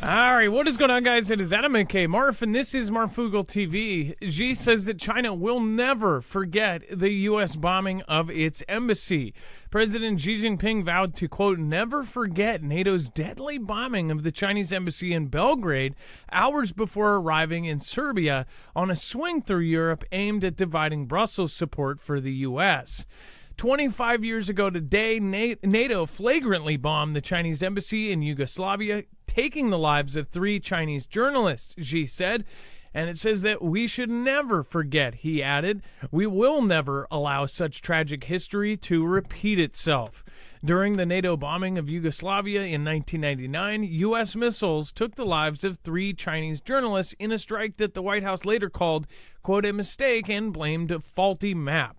All right, what is going on, guys? It is Adam and K Marf, and this is Marfoogle TV. Xi says that China will never forget the U.S. bombing of its embassy. President Xi Jinping vowed to, quote, never forget NATO's deadly bombing of the Chinese embassy in Belgrade hours before arriving in Serbia on a swing through Europe aimed at dividing Brussels' support for the U.S. 25 years ago today, NATO flagrantly bombed the Chinese embassy in Yugoslavia, taking the lives of 3 Chinese journalists, Xi said. And it says that we should never forget, he added. We will never allow such tragic history to repeat itself. During the NATO bombing of Yugoslavia in 1999, U.S. missiles took the lives of 3 Chinese journalists in a strike that the White House later called, quote, a mistake and blamed a faulty map.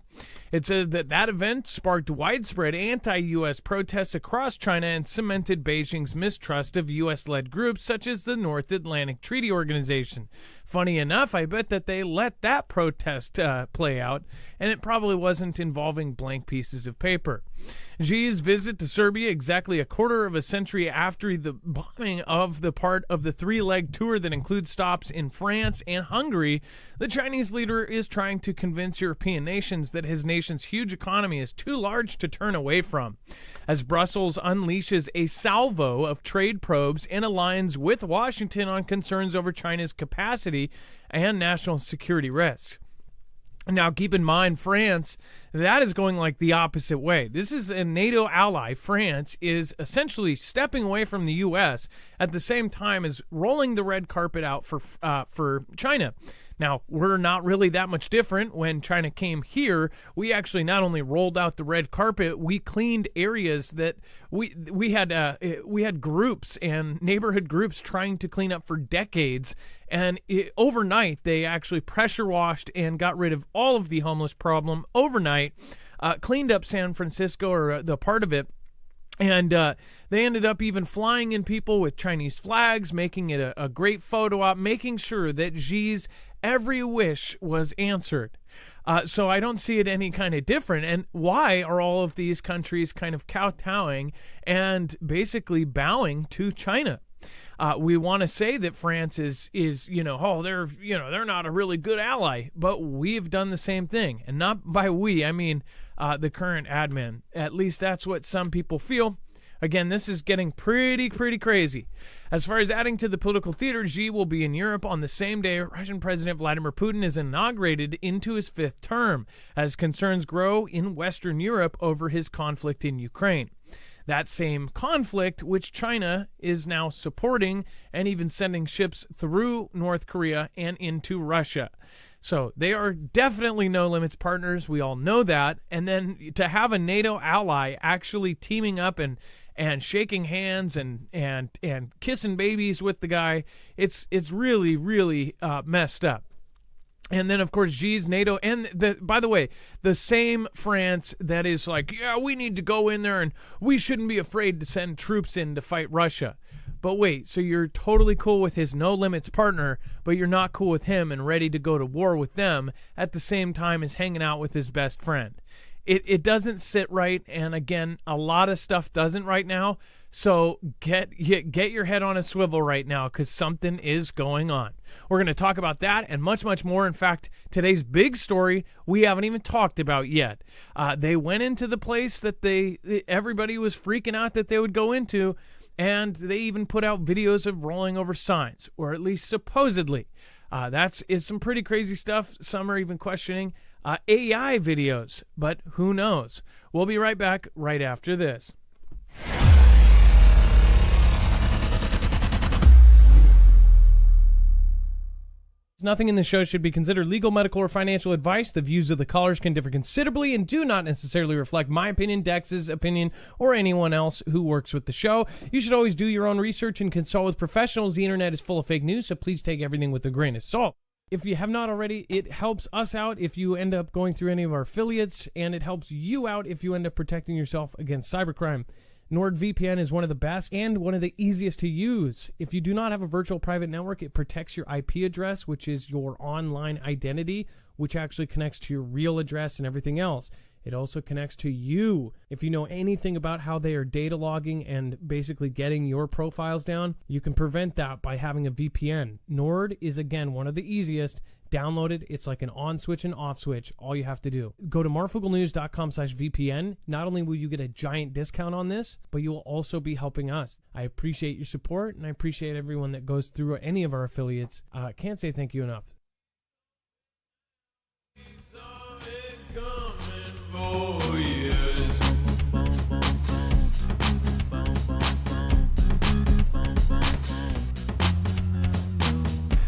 It says that event sparked widespread anti-U.S. protests across China and cemented Beijing's mistrust of U.S.-led groups such as the North Atlantic Treaty Organization. Funny enough, I bet that they let that protest play out, and it probably wasn't involving blank pieces of paper. Xi's visit to Serbia exactly a quarter of a century after the bombing of the part of the 3-leg tour that includes stops in France and Hungary, the Chinese leader is trying to convince European nations that his nation's huge economy is too large to turn away from. As Brussels unleashes a salvo of trade probes and aligns with Washington on concerns over China's capacity and national security risks. Now, keep in mind, France, that is going like the opposite way. This is a NATO ally. France is essentially stepping away from the U.S. at the same time as rolling the red carpet out for China. Now, we're not really that much different. When China came here, we actually not only rolled out the red carpet, we cleaned areas that we had groups and neighborhood groups trying to clean up for decades. And overnight, they actually pressure washed and got rid of all of the homeless problem overnight, cleaned up San Francisco, or the part of it. And they ended up even flying in people with Chinese flags, making it a great photo op, making sure that Xi's every wish was answered. So I don't see it any kind of different. And why are all of these countries kind of kowtowing and basically bowing to China? We want to say that France is they're not a really good ally, but we've done the same thing. And not by we, I mean the current admin. At least that's what some people feel. Again, this is getting pretty crazy. As far as adding to the political theater, Xi will be in Europe on the same day Russian President Vladimir Putin is inaugurated into his 5th term, as concerns grow in Western Europe over his conflict in Ukraine. That same conflict, which China is now supporting and even sending ships through North Korea and into Russia. So they are definitely no limits partners. We all know that. And then to have a NATO ally actually teaming up and shaking hands and kissing babies with the guy, it's really messed up. And then, of course, Xi's NATO, and by the way, the same France that is like, yeah, we need to go in there and we shouldn't be afraid to send troops in to fight Russia. But wait, so you're totally cool with his no-limits partner, but you're not cool with him and ready to go to war with them at the same time as hanging out with his best friend. It doesn't sit right, and again, a lot of stuff doesn't right now. So get your head on a swivel right now, because something is going on. We're going to talk about that and much more. In fact, today's big story we haven't even talked about yet. They went into the place that everybody was freaking out that they would go into, and they even put out videos of rolling over signs, or at least supposedly. It's some pretty crazy stuff. Some are even questioning AI videos, but who knows? We'll be right back right after this. Nothing in the show should be considered legal, medical, or financial advice. The views of the callers can differ considerably and do not necessarily reflect my opinion, Dex's opinion, or anyone else who works with the show. You should always do your own research and consult with professionals. The internet is full of fake news, so please take everything with a grain of salt. If you have not already, it helps us out if you end up going through any of our affiliates, and it helps you out if you end up protecting yourself against cybercrime. NordVPN is one of the best and one of the easiest to use. If you do not have a virtual private network, it protects your IP address, which is your online identity, which actually connects to your real address and everything else. It also connects to you. If you know anything about how they are data logging and basically getting your profiles down, you can prevent that by having a VPN. Nord is, again, one of the easiest. Download it. It's like an on switch and off switch. All you have to do. Go to marfooglenews.com/VPN. Not only will you get a giant discount on this, but you will also be helping us. I appreciate your support, and I appreciate everyone that goes through any of our affiliates. Can't say thank you enough.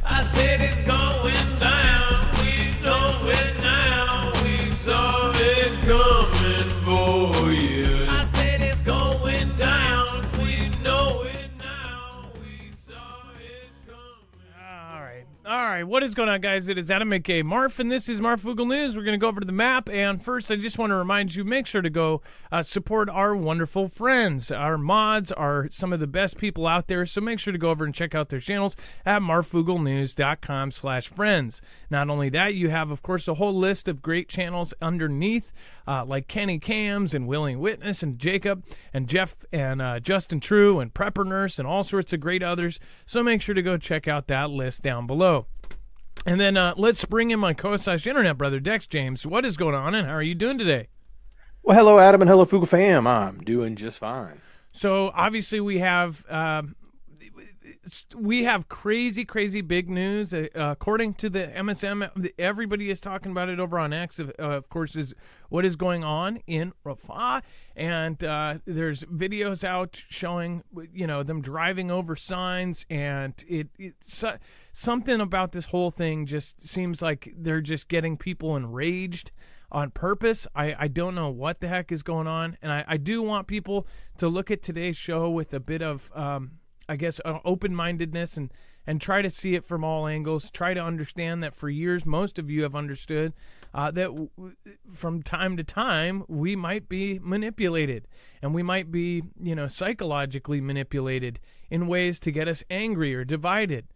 I said it's going down, we know it now, we saw it coming for years. I said it's going down, we know it now, we saw it coming. All right. What is going on, guys? It is Adam aka Marf, and this is Marfoogle News. We're going to go over to the map, and first, I just want to remind you, make sure to go support our wonderful friends. Our mods are some of the best people out there, so make sure to go over and check out their channels at marfooglenews.com/friends. Not only that, you have, of course, a whole list of great channels underneath, like Kenny Cams and Willing Witness and Jacob and Jeff and Justin True and Prepper Nurse and all sorts of great others, so make sure to go check out that list down below. And then let's bring in my co-internet brother, Dex James. What is going on, and how are you doing today? Well, hello, Adam, and hello, Foogle fam. I'm doing just fine. So obviously we have crazy big news. According to the MSM, everybody is talking about it over on X. Of course, is what is going on in Rafah, and there's videos out showing them driving over signs, and it's something about this whole thing just seems like they're just getting people enraged on purpose. I don't know what the heck is going on, and I do want people to look at today's show with a bit of open-mindedness and try to see it from all angles. Try to understand that for years, most of you have understood that from time to time, we might be manipulated, and we might be, psychologically manipulated in ways to get us angry or divided.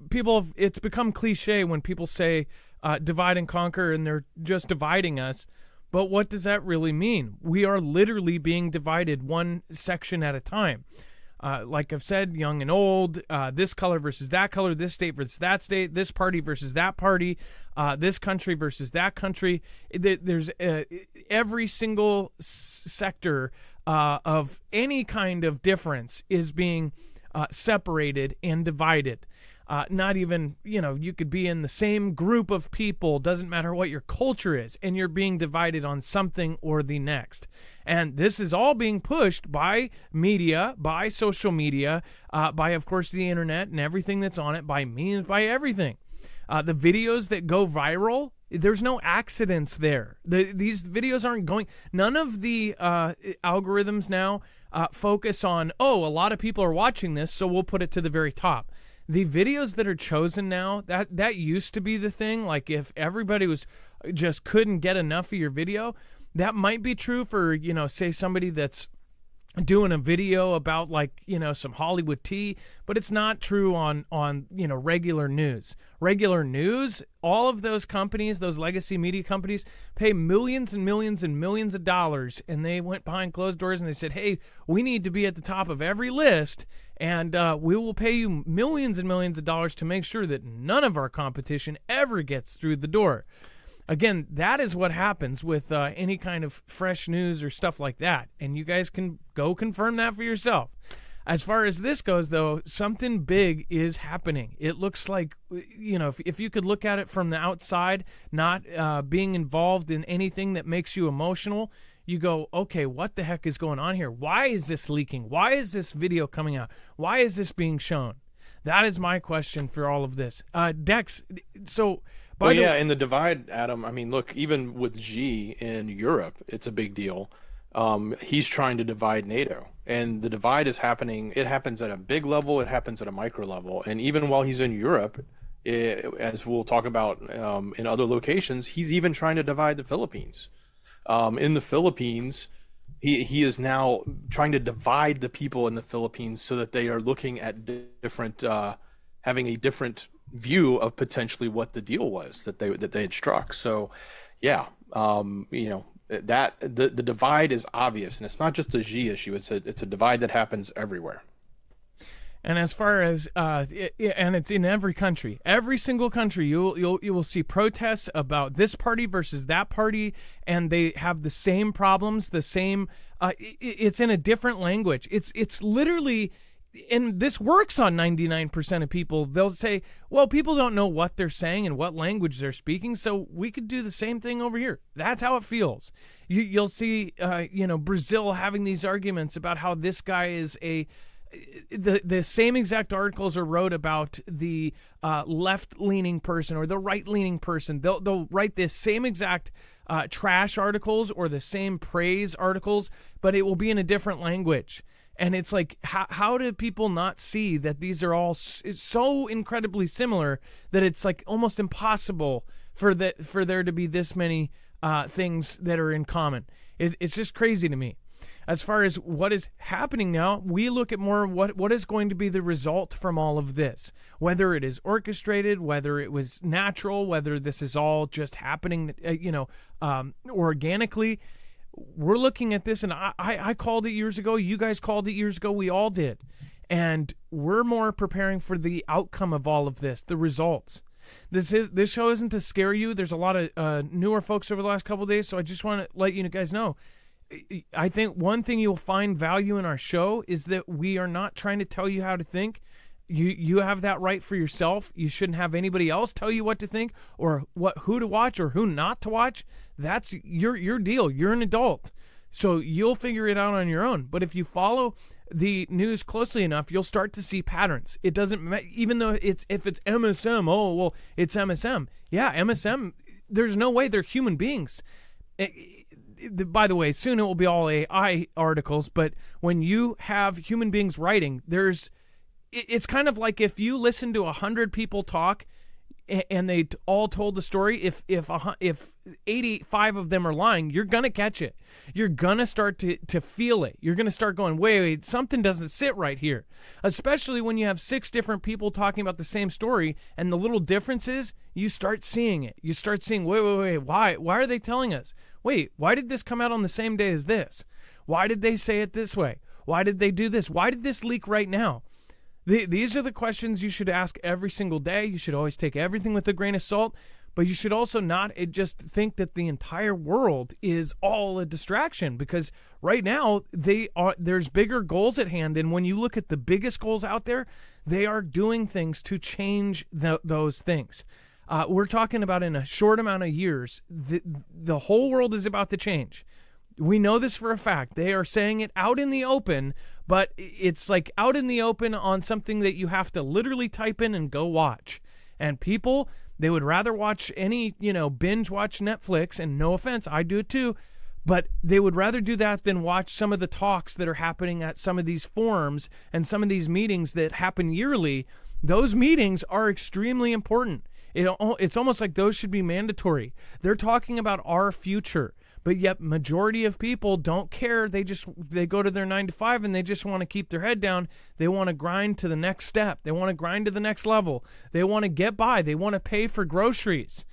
People, it's become cliche when people say divide and conquer, and they're just dividing us. But what does that really mean? We are literally being divided one section at a time. Like I've said, young and old, this color versus that color, this state versus that state, this party versus that party, this country versus that country. There's every single sector of any kind of difference is being separated and divided. Not even, you could be in the same group of people, doesn't matter what your culture is, and you're being divided on something or the next. And this is all being pushed by media, by social media, by, of course, the internet and everything that's on it, by memes, by everything. The videos that go viral, there's no accidents there. These videos aren't going, none of the algorithms now focus on, a lot of people are watching this, so we'll put it to the very top. The videos that are chosen now, that used to be the thing. Like if everybody just couldn't get enough of your video, that might be true for, say somebody that's doing a video about some Hollywood tea, but it's not true on regular news. Regular news, all of those companies, those legacy media companies, pay millions and millions and millions of dollars, and they went behind closed doors and they said, hey, we need to be at the top of every list, and we will pay you millions and millions of dollars to make sure that none of our competition ever gets through the door. Again, that is what happens with any kind of fresh news or stuff like that. And you guys can go confirm that for yourself. As far as this goes, though, something big is happening. It looks like, if you could look at it from the outside, not being involved in anything that makes you emotional, you go, okay, what the heck is going on here? Why is this leaking? Why is this video coming out? Why is this being shown? That is my question for all of this. Dex, so... in the divide, Adam, I mean, look, even with Xi in Europe, it's a big deal. He's trying to divide NATO, and the divide is happening. It happens at a big level. It happens at a micro level. And even while he's in Europe, as we'll talk about in other locations, he's even trying to divide the Philippines. In the Philippines, he is now trying to divide the people in the Philippines so that they are looking at different, having a different view of potentially what the deal was that they had struck. So yeah, that the divide is obvious, and it's not just a Xi issue. It's a divide that happens everywhere. And as far as and it's in every country, every single country, you will see protests about this party versus that party, and they have the same problems, the same. It's in a different language. It's literally. And this works on 99% of people. They'll say, well, people don't know what they're saying and what language they're speaking, so we could do the same thing over here. That's how it feels. You'll see, Brazil having these arguments about how this guy is the same exact articles are wrote about the left-leaning person or the right-leaning person. They'll write this same exact trash articles or the same praise articles, but it will be in a different language. And it's like, how do people not see that these are all so incredibly similar that it's like almost impossible for there to be this many things that are in common? It's just crazy to me. As far as what is happening now, we look at more what is going to be the result from all of this, whether it is orchestrated, whether it was natural, whether this is all just happening, organically. We're looking at this, and I called it years ago. You guys called it years ago. We all did. And we're more preparing for the outcome of all of this, the results. This show isn't to scare you. There's a lot of newer folks over the last couple of days, so I just want to let you guys know. I think one thing you'll find value in our show is that we are not trying to tell you how to think. You have that right for yourself. You shouldn't have anybody else tell you what to think or who to watch or who not to watch. That's your deal. You're an adult, so you'll figure it out on your own. But if you follow the news closely enough, you'll start to see patterns. It doesn't even though if it's MSM. Oh well, it's MSM. Yeah, MSM. There's no way they're human beings. By the way, soon it will be all AI articles. But when you have human beings writing, it's kind of like if you listen to 100 people talk and they all told the story, if 85 of them are lying, you're going to catch it. You're going to start to feel it. You're going to start going, wait, something doesn't sit right here. Especially when you have 6 different people talking about the same story and the little differences, you start seeing it. You start seeing, wait, why are they telling us? Wait, why did this come out on the same day as this? Why did they say it this way? Why did they do this? Why did this leak right now? These are the questions you should ask every single day. You should always take everything with a grain of salt, but you should also not just think that the entire world is all a distraction, because right now there's bigger goals at hand, and when you look at the biggest goals out there, they are doing things to change those things. We're talking about in a short amount of years, the whole world is about to change. We know this for a fact. They are saying it out in the open, but it's like out in the open on something that you have to literally type in and go watch. And people, they would rather watch any, binge watch Netflix, and no offense, I do it too, but they would rather do that than watch some of the talks that are happening at some of these forums and some of these meetings that happen yearly. Those meetings are extremely important. It's almost like those should be mandatory. They're talking about our future. But yet majority of people don't care. They go to their 9 to 5 and they just want to keep their head down. They want to grind to the next step. They want to grind to the next level. They want to get by. They want to pay for groceries.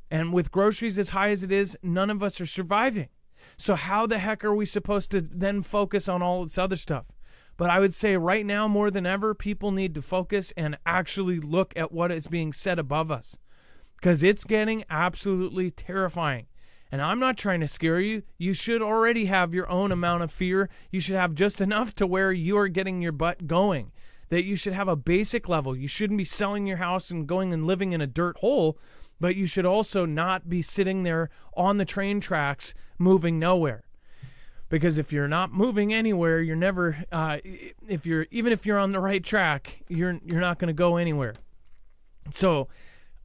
And with groceries as high as it is, none of us are surviving. So how the heck are we supposed to then focus on all this other stuff? But I would say right now more than ever, people need to focus and actually look at what is being said above us, because it's getting absolutely terrifying. And I'm not trying to scare you. You should already have your own amount of fear. You should have just enough to where you are getting your butt going. That you should have a basic level. You shouldn't be selling your house and going and living in a dirt hole, but you should also not be sitting there on the train tracks moving nowhere. Because if you're not moving anywhere, you're never, even if you're on the right track, you're not going to go anywhere. So,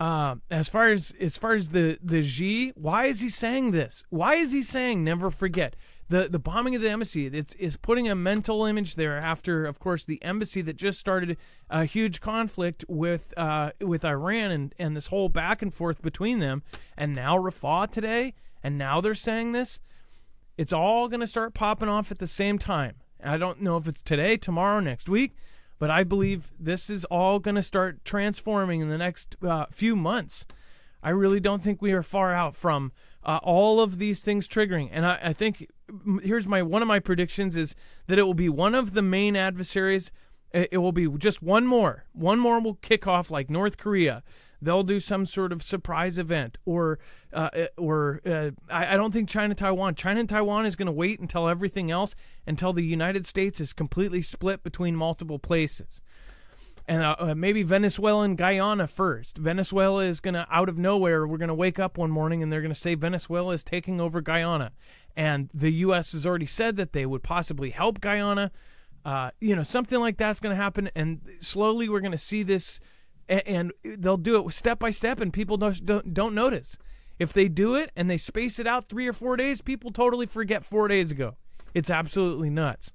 as far as the Xi, why is he saying this? Why is he saying never forget? The bombing of the embassy, it's putting a mental image there after, of course, the embassy that just started a huge conflict with Iran and this whole back and forth between them, and now Rafah today, and now they're saying this. It's all going to start popping off at the same time. I don't know if it's today, tomorrow, next week, but I believe this is all going to start transforming in the next few months. I really don't think we are far out from all of these things triggering. And I think here's one of my predictions is that it will be one of the main adversaries. It will be just one more. One more will kick off like North Korea. They'll do some sort of surprise event, or I don't think China-Taiwan. China and Taiwan is going to wait until everything else, until the United States is completely split between multiple places. And maybe Venezuela and Guyana first. Venezuela is going to, out of nowhere, we're going to wake up one morning and they're going to say Venezuela is taking over Guyana. And the U.S. has already said that they would possibly help Guyana. Something like that's going to happen. And slowly we're going to see this, and they'll do it step by step, and people don't notice. If they do it and they space it out 3 or 4 days, people totally forget 4 days ago. It's absolutely nuts.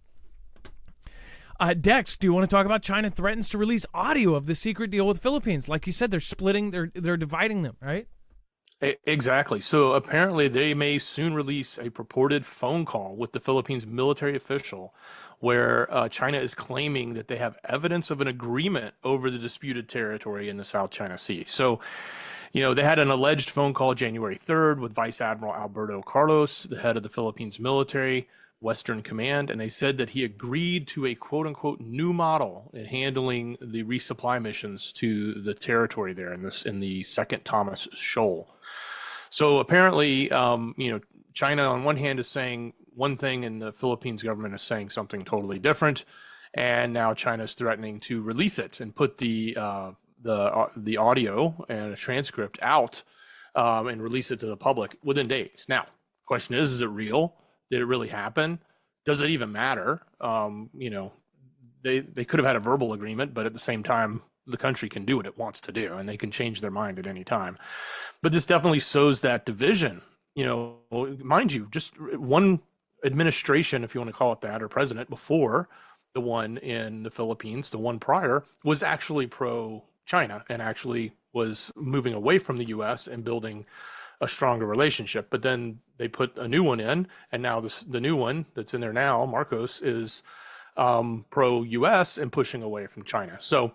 Dex, do you want to talk about China threatens to release audio of the secret deal with Philippines? Like you said, they're dividing them, right? Exactly. So apparently they may soon release a purported phone call with the Philippines military official where China is claiming that they have evidence of an agreement over the disputed territory in the South China Sea. So, they had an alleged phone call January 3rd with Vice Admiral Alberto Carlos, the head of the Philippines military Western Command, and they said that he agreed to a quote-unquote new model in handling the resupply missions to the territory there in the Second Thomas Shoal. So apparently, China on one hand is saying one thing, and the Philippines government is saying something totally different, and now China is threatening to release it and put the audio and a transcript out and release it to the public within days. Now, question is it real? Did it really happen? Does it even matter? They could have had a verbal agreement, but at the same time, the country can do what it wants to do, and they can change their mind at any time. But this definitely sows that division. Mind you, just one administration, if you want to call it that, or president before the one in the Philippines, the one prior, was actually pro-China and actually was moving away from the U.S. and building a stronger relationship. But then they put a new one in, and now the new one that's in there now, Marcos, is pro-U.S. and pushing away from China. So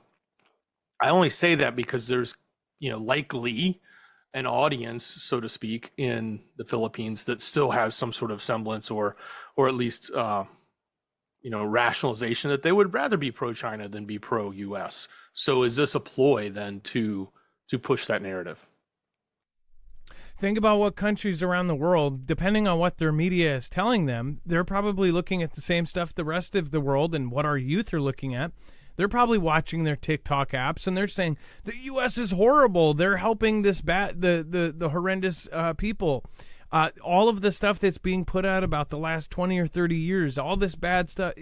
I only say that because there's, likely an audience, so to speak, in the Philippines that still has some sort of semblance or at least, rationalization that they would rather be pro-China than be pro-U.S. So is this a ploy then to push that narrative? Think about what countries around the world, depending on what their media is telling them, they're probably looking at the same stuff the rest of the world and what our youth are looking at. They're probably watching their TikTok apps and they're saying the U.S. is horrible. They're helping this the horrendous people. All of the stuff that's being put out about the last 20 or 30 years, all this bad stuff,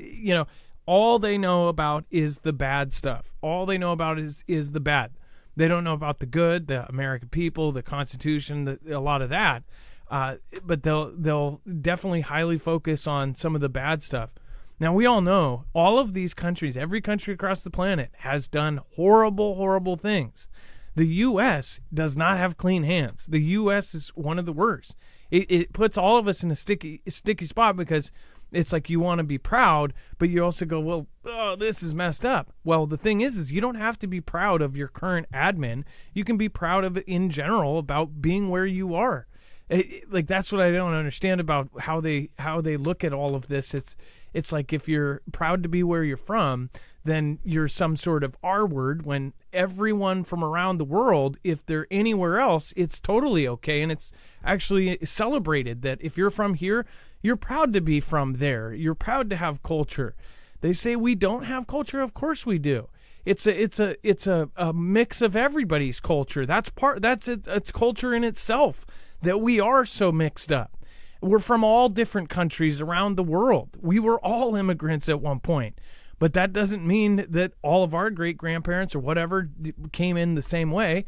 all they know about is the bad stuff. All they know about is the bad. They don't know about the good, the American people, the Constitution, a lot of that. But they'll definitely highly focus on some of the bad stuff. Now, we all know all of these countries, every country across the planet has done horrible, horrible things. The U.S. does not have clean hands. The U.S. is one of the worst. It puts all of us in a sticky spot because it's like you want to be proud, but you also go, well, this is messed up. Well, the thing is you don't have to be proud of your current admin. You can be proud of it in general about being where you are. That's what I don't understand about how they look at all of this. It's like if you're proud to be where you're from, then you're some sort of R word, when everyone from around the world, if they're anywhere else, it's totally okay. And it's actually celebrated that if you're from here, you're proud to be from there. You're proud to have culture. They say we don't have culture. Of course we do. It's a mix of everybody's culture. It's culture in itself that we are so mixed up. We're from all different countries around the world. We were all immigrants at one point. But that doesn't mean that all of our great-grandparents or whatever came in the same way.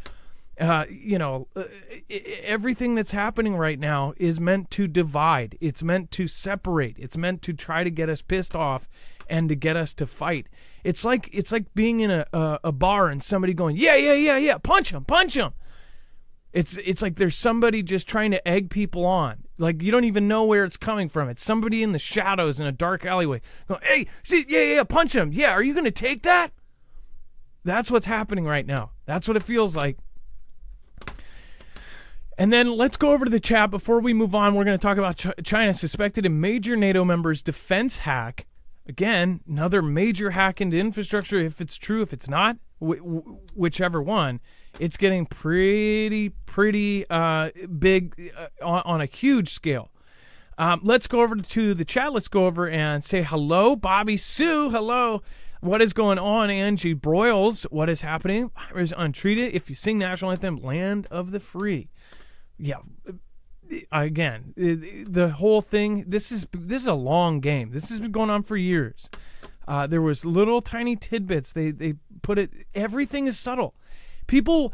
Everything that's happening right now is meant to divide. It's meant to separate. It's meant to try to get us pissed off and to get us to fight. It's like being in a bar and somebody going, yeah, punch him. It's like there's somebody just trying to egg people on. Like you don't even know where it's coming from. It's somebody in the shadows in a dark alleyway going, hey, yeah, punch him. Yeah, are you going to take that? That's what's happening right now. That's what it feels like. And then let's go over to the chat. Before we move on, we're going to talk about China suspected a major NATO member's defense hack. Again, another major hack into infrastructure. If it's true, if it's not, whichever one, it's getting pretty big on a huge scale. Let's go over to the chat. Let's go over and say hello. Bobby Sue, hello. What is going on, Angie Broyles? What is happening? Is untreated. If you sing national anthem, land of the free. Yeah. Again, the whole thing. This is a long game. This has been going on for years. There was little tiny tidbits. They put it. Everything is subtle. People,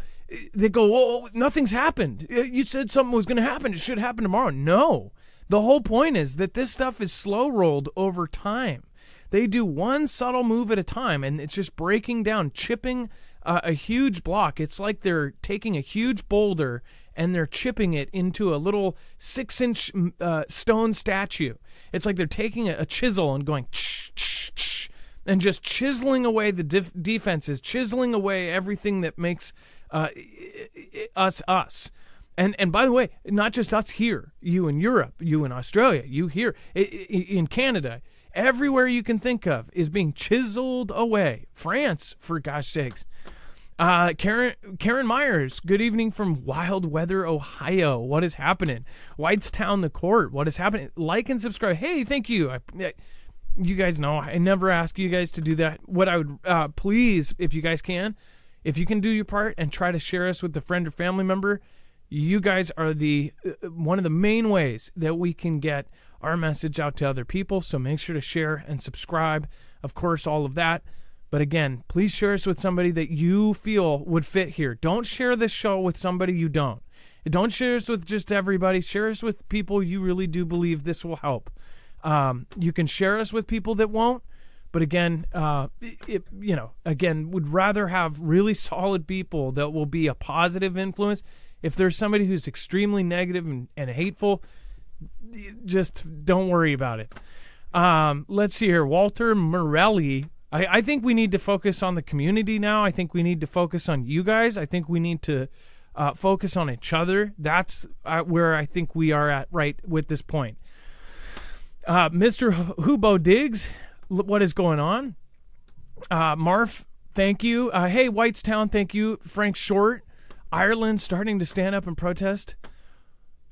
they go, "Oh, nothing's happened. You said something was going to happen. It should happen tomorrow." No. The whole point is that this stuff is slow rolled over time. They do one subtle move at a time, and it's just breaking down, chipping a huge block. It's like they're taking a huge boulder and they're chipping it into a little 6-inch stone statue. It's like they're taking a chisel and going and just chiseling away the defenses, chiseling away everything that makes us. And by the way, not just us here, you in Europe, you in Australia, you here in Canada. Everywhere you can think of is being chiseled away. France, for gosh sakes. Karen Myers, good evening from Wild Weather, Ohio. What is happening? Whitestown, the court. What is happening? Like and subscribe. Hey, thank you. You guys know I never ask you guys to do that. What I would please, if you guys can, if you can do your part and try to share us with a friend or family member, you guys are the one of the main ways that we can get our message out to other people. So make sure to share and subscribe. Of course, all of that. But again, please share us with somebody that you feel would fit here. Don't share this show with somebody you don't. Don't share us with just everybody. Share us with people you really do believe this will help. You can share us with people that won't. But again, would rather have really solid people that will be a positive influence. If there's somebody who's extremely negative and hateful, just don't worry about it. Let's see here. Walter Morelli. I think we need to focus on the community now. I think we need to focus on you guys. I think we need to focus on each other. That's where I think we are at right with this point. Mr. Hubo Diggs, what is going on? Marf, thank you. Hey, Whitestown, thank you. Frank Short, Ireland starting to stand up and protest.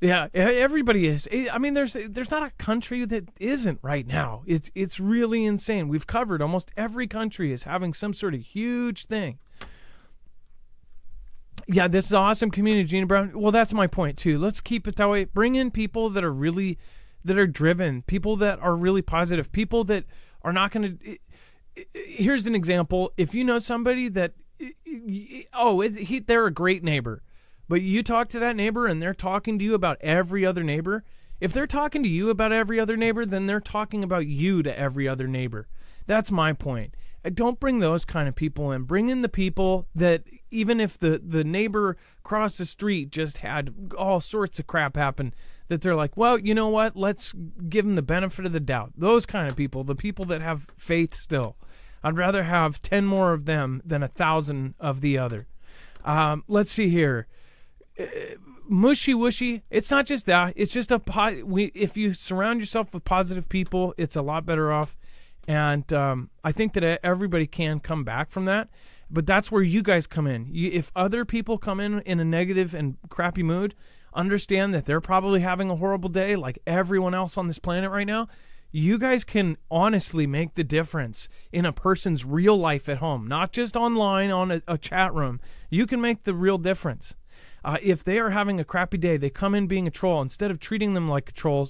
Yeah, everybody is. I mean, there's not a country that isn't right now. It's really insane. We've covered almost every country is having some sort of huge thing. Yeah, this is awesome community, Gina Brown. Well, that's my point too. Let's keep it that way. Bring in people that are driven, people that are really positive, people that are not going to. Here's an example. If you know somebody that, they're a great neighbor. But you talk to that neighbor and they're talking to you about every other neighbor. If they're talking to you about every other neighbor, then they're talking about you to every other neighbor. That's my point. Don't bring those kind of people in. Bring in the people that even if the neighbor across the street just had all sorts of crap happen, that they're like, well, you know what? Let's give them the benefit of the doubt. Those kind of people, the people that have faith still. I'd rather have 10 more of them than 1,000 of the other. Let's see here. Mushy wushy. It's not just that. It's just if you surround yourself with positive people, it's a lot better off. And I think that everybody can come back from that. But that's where you guys come in. If other people come in a negative and crappy mood, understand that they're probably having a horrible day like everyone else on this planet right now. You guys can honestly make the difference in a person's real life at home, not just online on a chat room. You can make the real difference. If they are having a crappy day, they come in being a troll. Instead of treating them like a troll,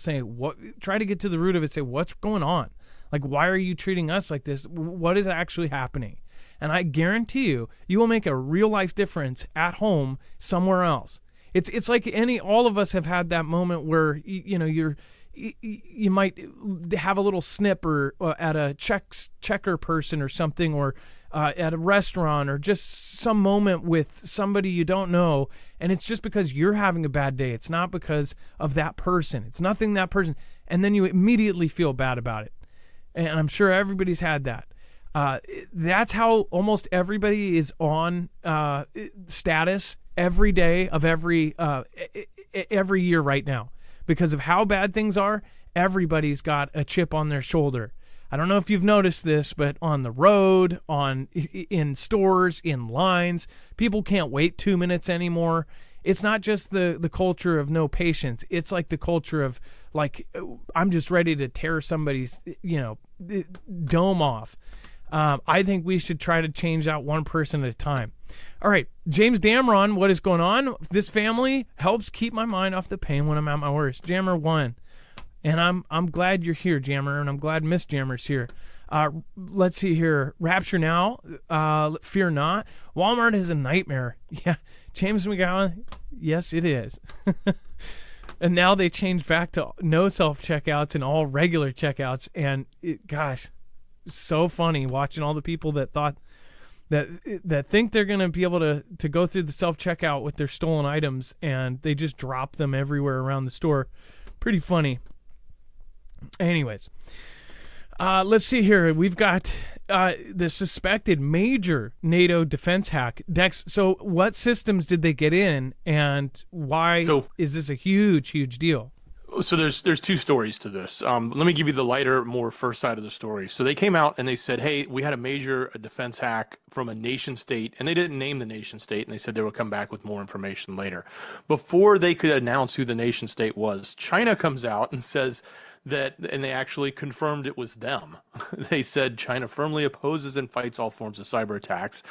try to get to the root of it. Say, what's going on? Like, why are you treating us like this? What is actually happening? And I guarantee you will make a real life difference at home somewhere else. It's like all of us have had that moment where you might have a little snip or at a checker person or something, or at a restaurant, or just some moment with somebody you don't know, and it's just because you're having a bad day. It's not because of that person. It's nothing that person, and then you immediately feel bad about it. And I'm sure everybody's had that. That's how almost everybody is on status every day of every year right now. Because of how bad things are, everybody's got a chip on their shoulder. I don't know if you've noticed this, but on the road, in stores, in lines, people can't wait 2 minutes anymore. It's not just the culture of no patience. It's like the culture of, like, I'm just ready to tear somebody's, dome off. I think we should try to change that one person at a time. All right, James Damron, what is going on? This family helps keep my mind off the pain when I'm at my worst. Jammer 1. And I'm glad you're here, Jammer, and I'm glad Miss Jammer's here. Let's see here. Rapture now. Fear not. Walmart is a nightmare. Yeah, James McGowan. Yes, it is. And now they changed back to no self-checkouts and all regular checkouts. And gosh, so funny watching all the people that thought that think they're going to be able to go through the self-checkout with their stolen items, and they just drop them everywhere around the store. Pretty funny. Anyways, let's see here. We've got the suspected major NATO defense hack. Dex, so what systems did they get in, and why is this a huge, huge deal? So there's two stories to this. Let me give you the lighter, more first side of the story. So they came out and they said, hey, we had a major defense hack from a nation state, and they didn't name the nation state, and they said they would come back with more information later. Before they could announce who the nation state was, China comes out and says that, and they actually confirmed it was them. They said China firmly opposes and fights all forms of cyber attacks.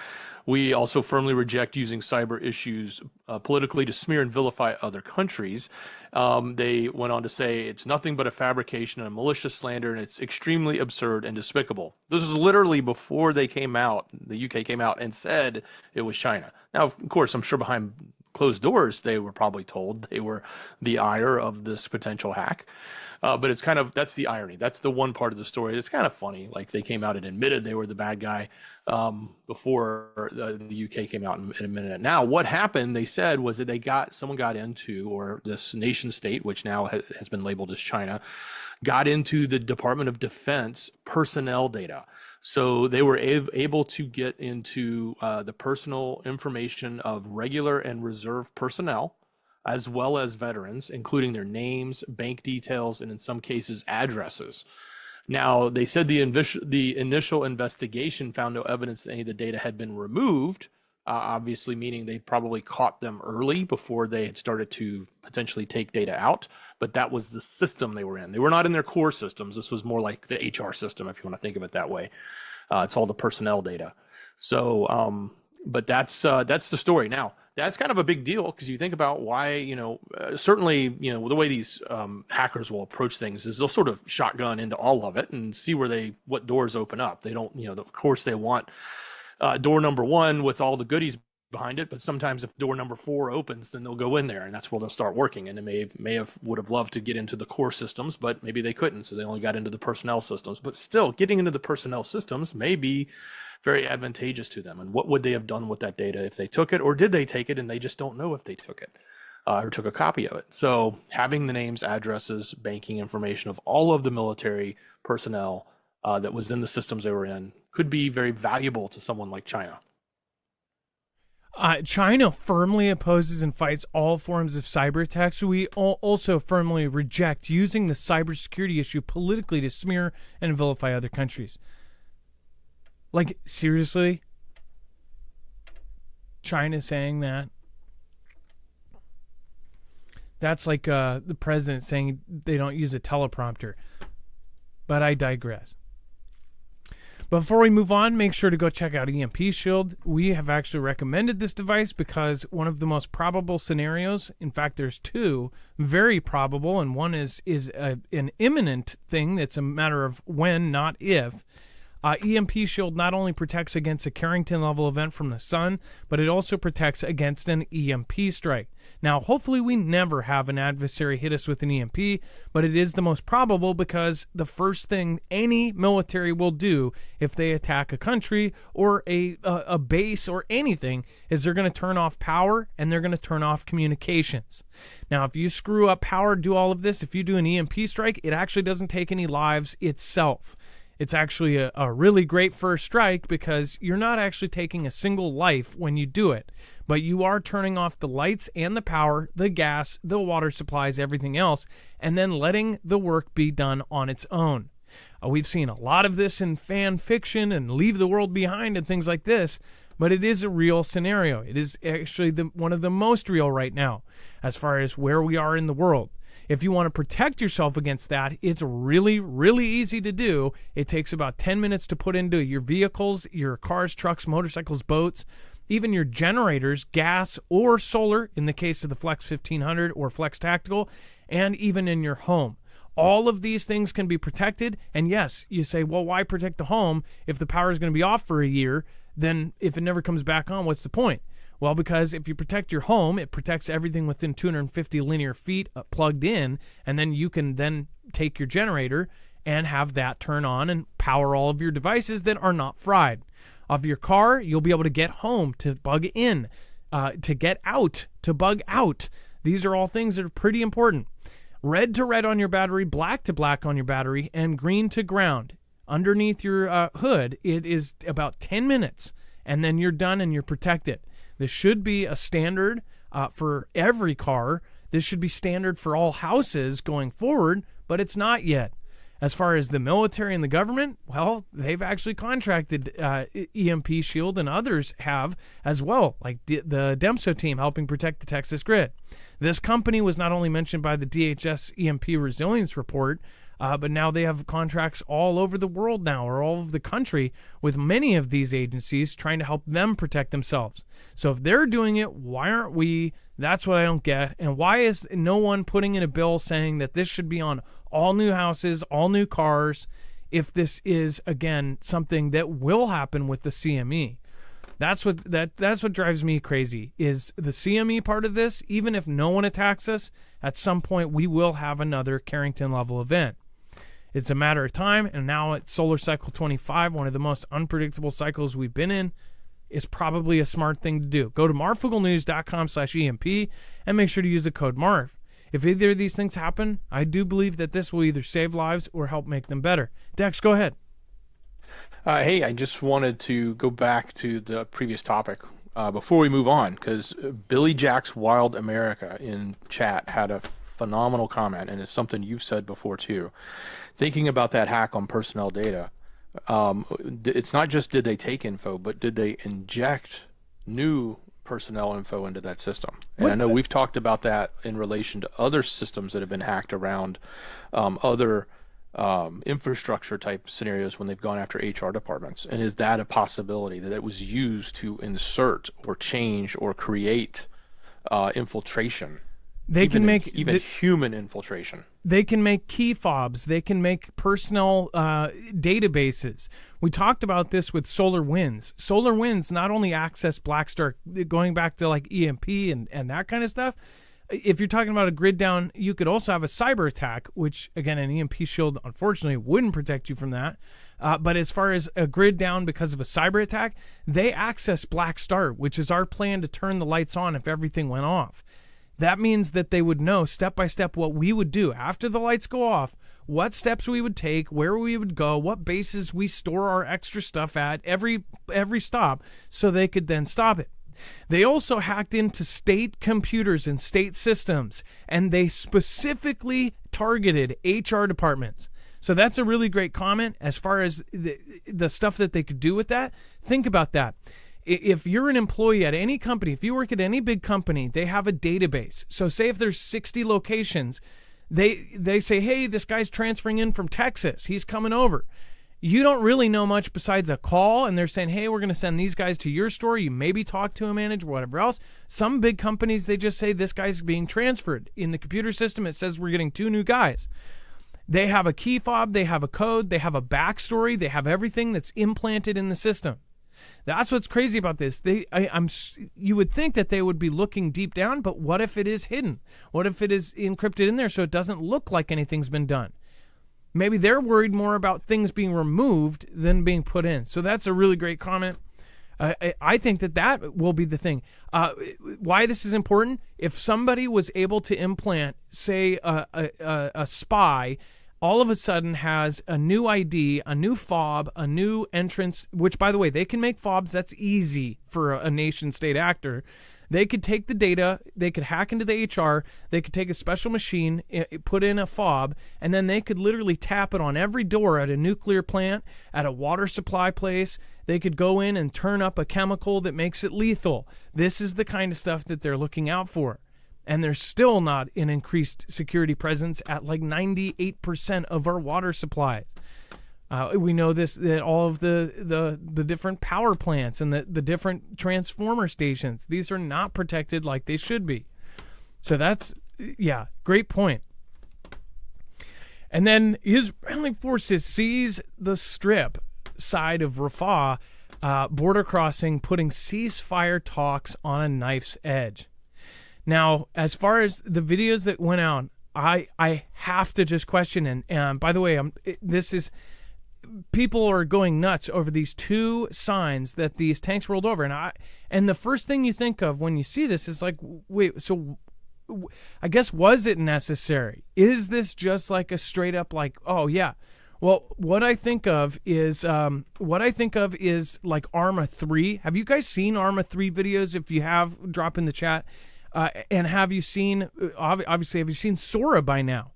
We also firmly reject using cyber issues politically to smear and vilify other countries. They went on to say it's nothing but a fabrication and a malicious slander, and it's extremely absurd and despicable. This was literally before they came out, the UK came out and said it was China. Now, of course, I'm sure behind closed doors, they were probably told they were the ire of this potential hack. But it's kind of, that's the irony. That's the one part of the story. It's kind of funny. Like, they came out and admitted they were the bad guy before the UK came out and admitted it. Now, what happened, they said, was that someone got into, or this nation state, which now has been labeled as China, got into the Department of Defense personnel data. So they were able to get into the personal information of regular and reserve personnel, as well as veterans, including their names, bank details, and in some cases, addresses. Now, they said the initial investigation found no evidence that any of the data had been removed, obviously meaning they probably caught them early before they had started to potentially take data out, but that was the system they were in. They were not in their core systems. This was more like the HR system, if you want to think of it that way. It's all the personnel data. So, but that's the story. Now, that's kind of a big deal, because you think about why, certainly, the way these hackers will approach things is they'll sort of shotgun into all of it and see what doors open up. They don't, of course they want door number 1 with all the goodies behind it, but sometimes if door number 4 opens, then they'll go in there, and that's where they'll start working. And they would have loved to get into the core systems, but maybe they couldn't, so they only got into the personnel systems. But still, getting into the personnel systems may be very advantageous to them. And what would they have done with that data if they took it, or did they take it and they just don't know if they took it or took a copy of it? So having the names, addresses, banking information of all of the military personnel that was in the systems they were in could be very valuable to someone like China. China firmly opposes and fights all forms of cyber attacks. We also firmly reject using the cybersecurity issue politically to smear and vilify other countries. Like, seriously? China saying that? That's like the president saying they don't use a teleprompter. But I digress. Before we move on, make sure to go check out EMP Shield. We have actually recommended this device because one of the most probable scenarios, in fact, there's 2 very probable, and one is an imminent thing that's a matter of when, not if. EMP Shield not only protects against a Carrington-level event from the sun, but it also protects against an EMP strike. Now, hopefully we never have an adversary hit us with an EMP, but it is the most probable because the first thing any military will do if they attack a country or a base or anything is they're going to turn off power and they're going to turn off communications. Now, if you screw up power, do all of this, if you do an EMP strike, it actually doesn't take any lives itself. It's actually a really great first strike because you're not actually taking a single life when you do it, but you are turning off the lights and the power, the gas, the water supplies, everything else, and then letting the work be done on its own. We've seen a lot of this in fan fiction and Leave the World Behind and things like this, but it is a real scenario. It is actually one of the most real right now as far as where we are in the world. If you want to protect yourself against that, it's really, really easy to do. It takes about 10 minutes to put into your vehicles, your cars, trucks, motorcycles, boats, even your generators, gas or solar, in the case of the Flex 1500 or Flex Tactical, and even in your home. All of these things can be protected. And yes, you say, well, why protect the home if the power is going to be off for a year? Then if it never comes back on, what's the point? Well, because if you protect your home, it protects everything within 250 linear feet plugged in, and then you can then take your generator and have that turn on and power all of your devices that are not fried. Of your car, you'll be able to get home, to bug in, to get out, to bug out. These are all things that are pretty important. Red to red on your battery, black to black on your battery, and green to ground. Underneath your hood, it is about 10 minutes, and then you're done and you're protected. This should be a standard for every car. This should be standard for all houses going forward, but it's not yet. As far as the military and the government, well, they've actually contracted EMP Shield, and others have as well, like the DEMSO team helping protect the Texas grid. This company was not only mentioned by the DHS EMP Resilience Report, but now they have contracts all over the world now, or all over the country, with many of these agencies trying to help them protect themselves. So if they're doing it, why aren't we? That's what I don't get. And why is no one putting in a bill saying that this should be on all new houses, all new cars, if this is, again, something that will happen with the CME? That's what drives me crazy, is the CME part of this. Even if no one attacks us, at some point we will have another Carrington level event. It's a matter of time, and now at Solar Cycle 25, one of the most unpredictable cycles we've been in, is probably a smart thing to do. Go to marfuglenews.com/EMP and make sure to use the code MARF. If either of these things happen, I do believe that this will either save lives or help make them better. Dex, go ahead. Hey, I just wanted to go back to the previous topic before we move on, because Billy Jack's Wild America in chat had a phenomenal comment, and it's something you've said before too. Thinking about that hack on personnel data, it's not just did they take info, but did they inject new personnel info into that system? And I know we've talked about that in relation to other systems that have been hacked around other infrastructure type scenarios when they've gone after HR departments. And is that a possibility that it was used to insert or change or create infiltration? They can make human infiltration. They can make key fobs. They can make personnel databases. We talked about this with SolarWinds. SolarWinds not only access Blackstar, going back to like EMP and that kind of stuff. If you're talking about a grid down, you could also have a Cyberattack, which, again, an EMP shield, unfortunately, wouldn't protect you from that. But as far as a grid down because of a Cyberattack, they access Blackstar, which is our plan to turn the lights on if everything went off. That means that they would know step by step what we would do after the lights go off, what steps we would take, where we would go, what bases we store our extra stuff at every stop, so they could then stop it. They also hacked into state computers and state systems, and they specifically targeted HR departments. So that's a really great comment as far as the stuff that they could do with that. Think about that. If you're an employee at any company, if you work at any big company, they have a database. So say if there's 60 locations, they say, hey, this guy's transferring in from Texas. He's coming over. You don't really know much besides a call, and they're saying, hey, we're going to send these guys to your store. You maybe talk to a manager, whatever else. Some big companies, they just say this guy's being transferred. In the computer system, it says we're getting 2 new guys. They have a key fob. They have a code. They have a backstory. They have everything that's implanted in the system. That's what's crazy about this. You would think that they would be looking deep down, but what if it is hidden? What if it is encrypted in there so it doesn't look like anything's been done? Maybe they're worried more about things being removed than being put in. So that's a really great comment. I think that will be the thing. Why this is important, if somebody was able to implant, say, a spy all of a sudden has a new ID, a new fob, a new entrance, which, by the way, they can make fobs. That's easy for a nation-state actor. They could take the data, they could hack into the HR, they could take a special machine, put in a fob, and then they could literally tap it on every door at a nuclear plant, at a water supply place. They could go in and turn up a chemical that makes it lethal. This is the kind of stuff that they're looking out for. And there's still not an increased security presence at like 98% of our water supply. We know this, that all of the different power plants and the different transformer stations, these are not protected like they should be. So that's, yeah, great point. And then Israeli forces seize the strip side of Rafah border crossing, putting ceasefire talks on a knife's edge. Now, as far as the videos that went out, I have to just question, and by the way, people are going nuts over these two signs that these tanks rolled over, and the first thing you think of when you see this is like, wait, so I guess, was it necessary? Is this just like a straight up like, oh yeah? Well, what I think of is like Arma 3. Have you guys seen Arma 3 videos? If you have, drop in the chat. And have you seen, obviously, have you seen Sora by now?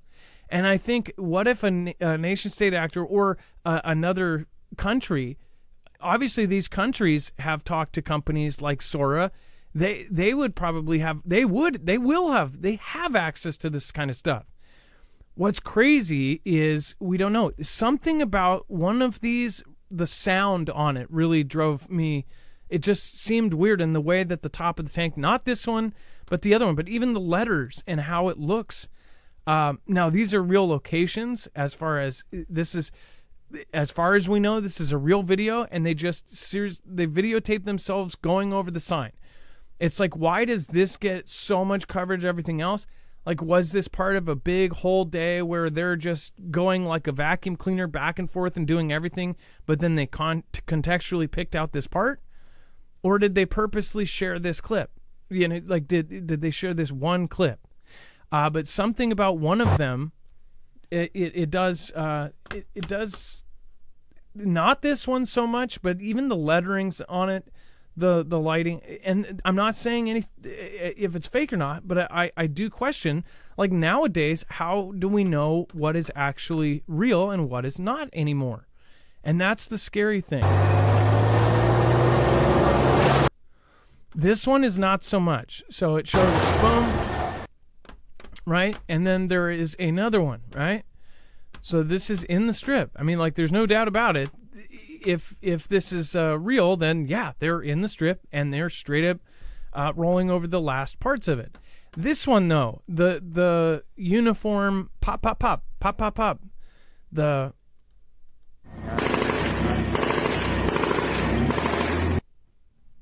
And I think, what if a nation-state actor or another country, obviously these countries have talked to companies like Sora, they would probably have, they have access to this kind of stuff. What's crazy is we don't know. Something about one of these, the sound on it really drove me. It just seemed weird in the way that the top of the tank, not this one, but the other one, but even the letters and how it looks. Now, these are real locations as far as we know, this is a real video, and they videotaped themselves going over the sign. It's like, why does this get so much coverage, everything else? Like, was this part of a big whole day where they're just going like a vacuum cleaner back and forth and doing everything, but then they contextually picked out this part? Or did they purposely share this clip? You know, like, did they share this one clip? But something about one of them, it does, not this one so much, but even the letterings on it, the lighting, and I'm not saying if it's fake or not, but I do question, like, nowadays, how do we know what is actually real and what is not anymore? And that's the scary thing. This one is not so much. So it shows, boom, right? And then there is another one, right? So this is in the strip. I mean, like, there's no doubt about it. If this is real, then yeah, they're in the strip and they're straight up rolling over the last parts of it. This one, though, the uniform pop.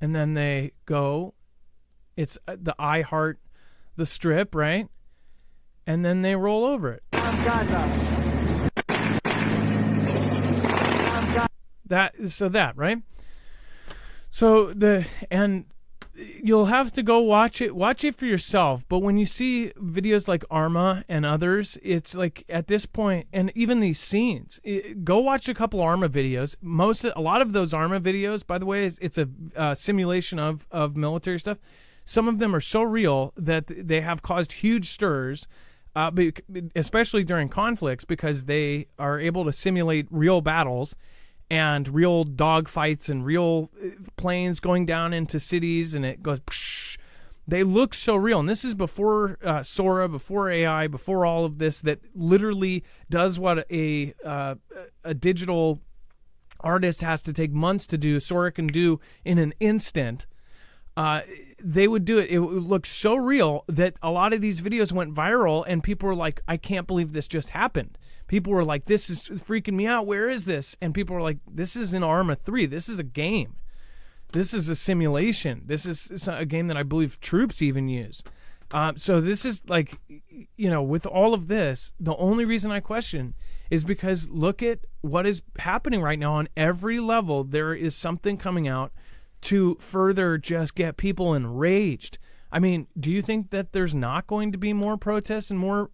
And then they go, it's the I heart the strip, right? And then they roll over it. That, right? So you'll have to go watch it for yourself. But when you see videos like Arma and others, it's like, at this point, and even these scenes, go watch a couple Arma videos. A lot of those Arma videos, by the way, it's a simulation of military stuff. Some of them are so real that they have caused huge stirs, especially during conflicts, because they are able to simulate real battles and real dogfights and real planes going down into cities, and it goes, psh. They look so real. And this is before Sora, before AI, before all of this, that literally does what a digital artist has to take months to do, Sora can do in an instant. They would do it. It would look so real that a lot of these videos went viral, and people were like, I can't believe this just happened. People were like, this is freaking me out. Where is this? And people were like, this is in Arma 3. This is a game. This is a simulation. This is a game that I believe troops even use. So this is like, with all of this, the only reason I question is because look at what is happening right now on every level. There is something coming out to further just get people enraged. I mean, do you think that there's not going to be more protests and more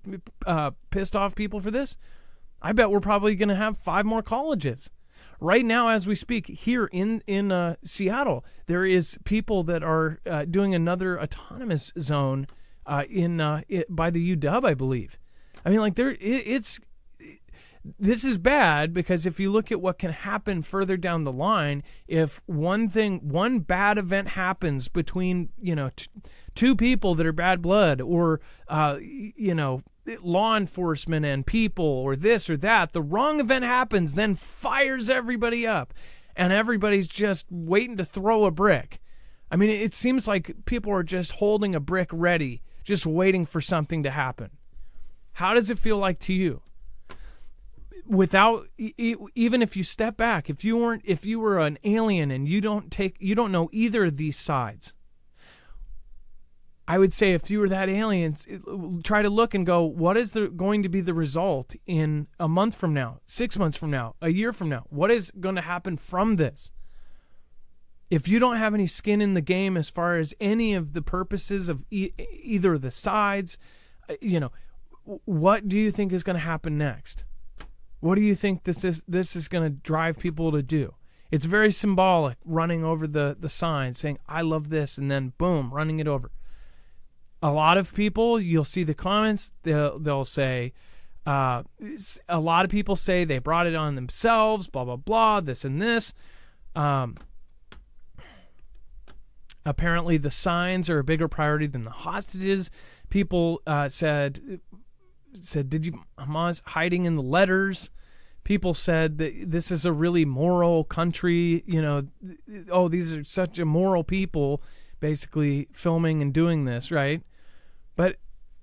pissed off people for this? I bet we're probably going to have 5 more colleges. Right now, as we speak, here in Seattle, there is people that are doing another autonomous zone by the UW, I believe. I mean, like this is bad, because if you look at what can happen further down the line, if one bad event happens between, two people that are bad blood, or, law enforcement and people, or this or that, the wrong event happens, then fires everybody up, and everybody's just waiting to throw a brick. I mean, it seems like people are just holding a brick ready, just waiting for something to happen. How does it feel like to you? Without, even if you step back, if you were an alien and you don't know either of these sides, I would say if you were that alien, try to look and go, what is going to be the result in a month from now, 6 months from now, a year from now? What is going to happen from this? If you don't have any skin in the game as far as any of the purposes of either of the sides, what do you think is going to happen next? What do you think this is going to drive people to do? It's very symbolic, running over the sign saying, I love this, and then boom, running it over. A lot of people, you'll see the comments, they'll say, a lot of people say they brought it on themselves, blah, blah, blah, this and this. Apparently the signs are a bigger priority than the hostages. People said, did you Hamas hiding in the letters? People said that this is a really moral country, these are such immoral people basically filming and doing this, right? But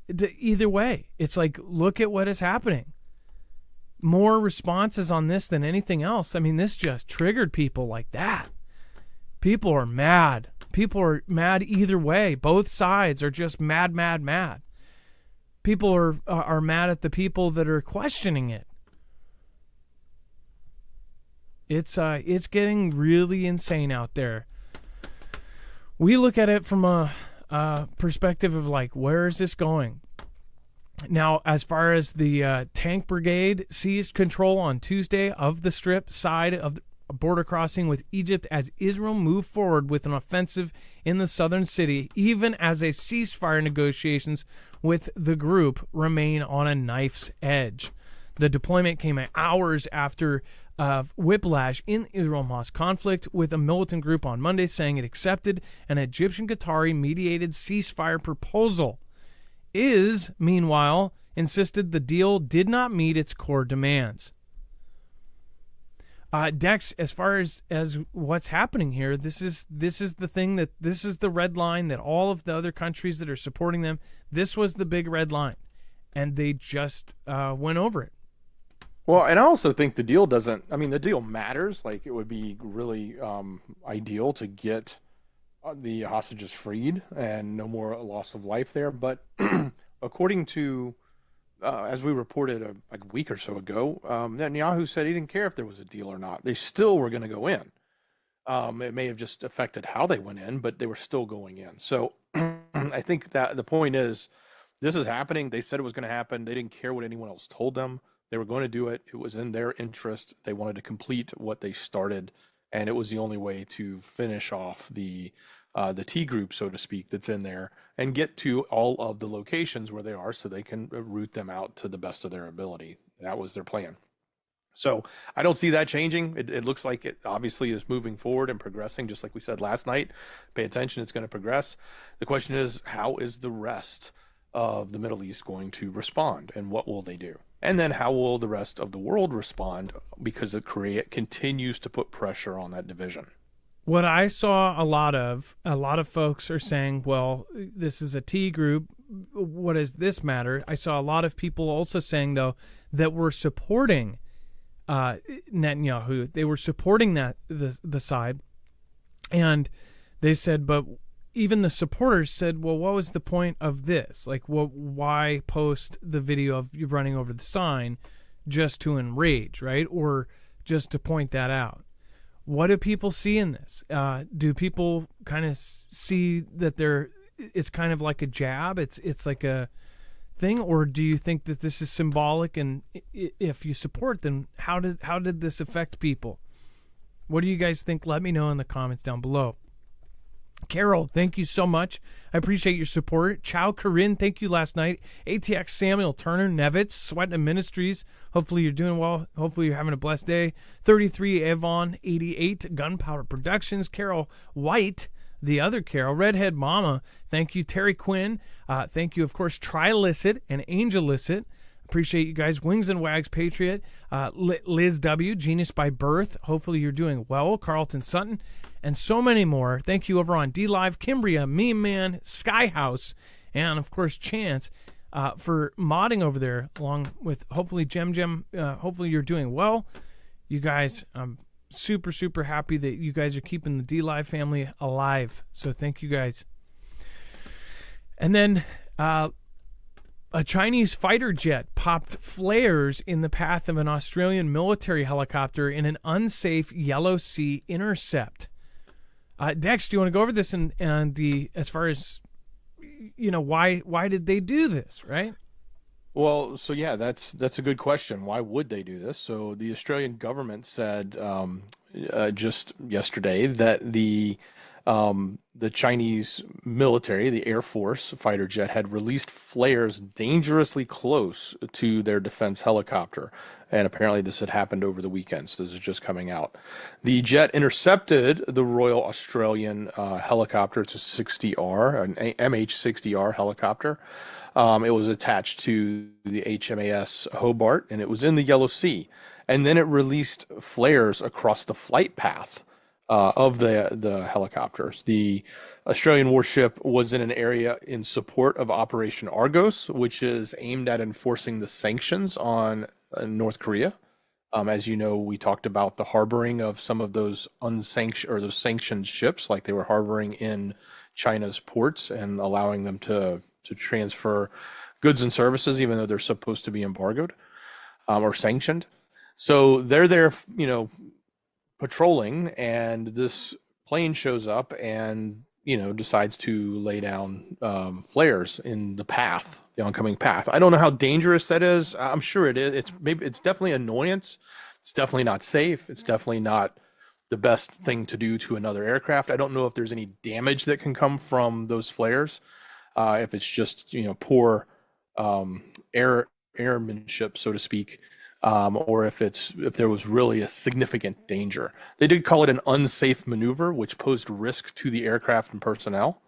either way, it's like, look at what is happening. More responses on this than anything else. I mean, this just triggered people like that. People are mad. People are mad either way. Both sides are just mad, mad, mad. People are mad at the people that are questioning it. It's getting really insane out there. We look at it from a perspective of like, where is this going? Now, as far as the tank brigade seized control on Tuesday of the Strip side of the border crossing with Egypt as Israel moved forward with an offensive in the southern city, even as a ceasefire negotiations with the group remain on a knife's edge. The deployment came hours after whiplash in Israel-Hamas conflict, with a militant group on Monday saying it accepted an Egyptian-Qatari mediated ceasefire proposal. Meanwhile, insisted the deal did not meet its core demands. Dex, as far as what's happening here, this is the thing this is the red line that all of the other countries that are supporting them, this was the big red line, and they just went over it. Well, and I also think the deal the deal matters. Like, it would be really ideal to get the hostages freed and no more loss of life there. But according to, as we reported a week or so ago, Netanyahu said he didn't care if there was a deal or not. They still were going to go in. It may have just affected how they went in, but they were still going in. So I think that the point is, this is happening. They said it was going to happen. They didn't care what anyone else told them. They were going to do it. It was in their interest. They wanted to complete what they started, and it was the only way to finish off the T group, so to speak, that's in there, and get to all of the locations where they are, so they can route them out to the best of their ability. That was their plan. So I don't see that changing. It looks like it obviously is moving forward and progressing, just like we said last night. Pay attention, it's going to progress. The question is, how is the rest of the Middle East going to respond, and what will they do? And then how will the rest of the world respond, because it continues to put pressure on that division. What I saw a lot of folks are saying, well, this is a T group. What does this matter? I saw a lot of people also saying, though, that were supporting Netanyahu. They were supporting the side. And they said, but even the supporters said, well, what was the point of this? Like, why post the video of you running over the sign just to enrage, right? Or just to point that out? What do people see in this? Do people kind of see that it's kind of like a jab? It's like thing, or do you think that this is symbolic? And if you support them, how did this affect people? What do you guys think? Let me know in the comments down below. Carol, thank you so much. I appreciate your support. Chow Corinne, thank you last night. ATX Samuel Turner, Nevitz, Sweatin' Ministries. Hopefully you're doing well. Hopefully you're having a blessed day. 33 Avon 88, Gunpowder Productions. Carol White, the other Carol, Redhead Mama. Thank you, Terry Quinn. Thank you, of course, Trilicit and Angelicit. Appreciate you guys. Wings and Wags Patriot. Liz W, Genius by Birth. Hopefully you're doing well. Carlton Sutton. And so many more. Thank you over on DLive, Kimbria, Meme Man, Skyhouse, and of course Chance for modding over there, along with hopefully Gem. Hopefully you're doing well. You guys, I'm super, super happy that you guys are keeping the DLive family alive. So thank you guys. And then a Chinese fighter jet popped flares in the path of an Australian military helicopter in an unsafe Yellow Sea intercept. Dex, do you want to go over this and the, as far as, why did they do this, right? Well, so yeah, that's a good question. Why would they do this? So the Australian government said just yesterday that the Chinese military, the Air Force fighter jet, had released flares dangerously close to their defense helicopter. And apparently this had happened over the weekend, so this is just coming out. The jet intercepted the Royal Australian helicopter. It's a 60R, an MH-60R helicopter. It was attached to the HMAS Hobart, and it was in the Yellow Sea. And then it released flares across the flight path of the helicopters. The Australian warship was in an area in support of Operation Argos, which is aimed at enforcing the sanctions on North Korea. As you know, we talked about the harboring of some of those unsanctioned or those sanctioned ships, like they were harboring in China's ports and allowing them to transfer goods and services, even though they're supposed to be embargoed or sanctioned. So they're there, patrolling, and this plane shows up and decides to lay down flares in the path, the oncoming path. I don't know how dangerous that is. I'm sure it is. It's definitely annoyance. It's definitely not safe. It's definitely not the best thing to do to another aircraft. I don't know if there's any damage that can come from those flares. If it's just poor airmanship, so to speak. Or if there was really a significant danger. They did call it an unsafe maneuver, which posed risk to the aircraft and personnel.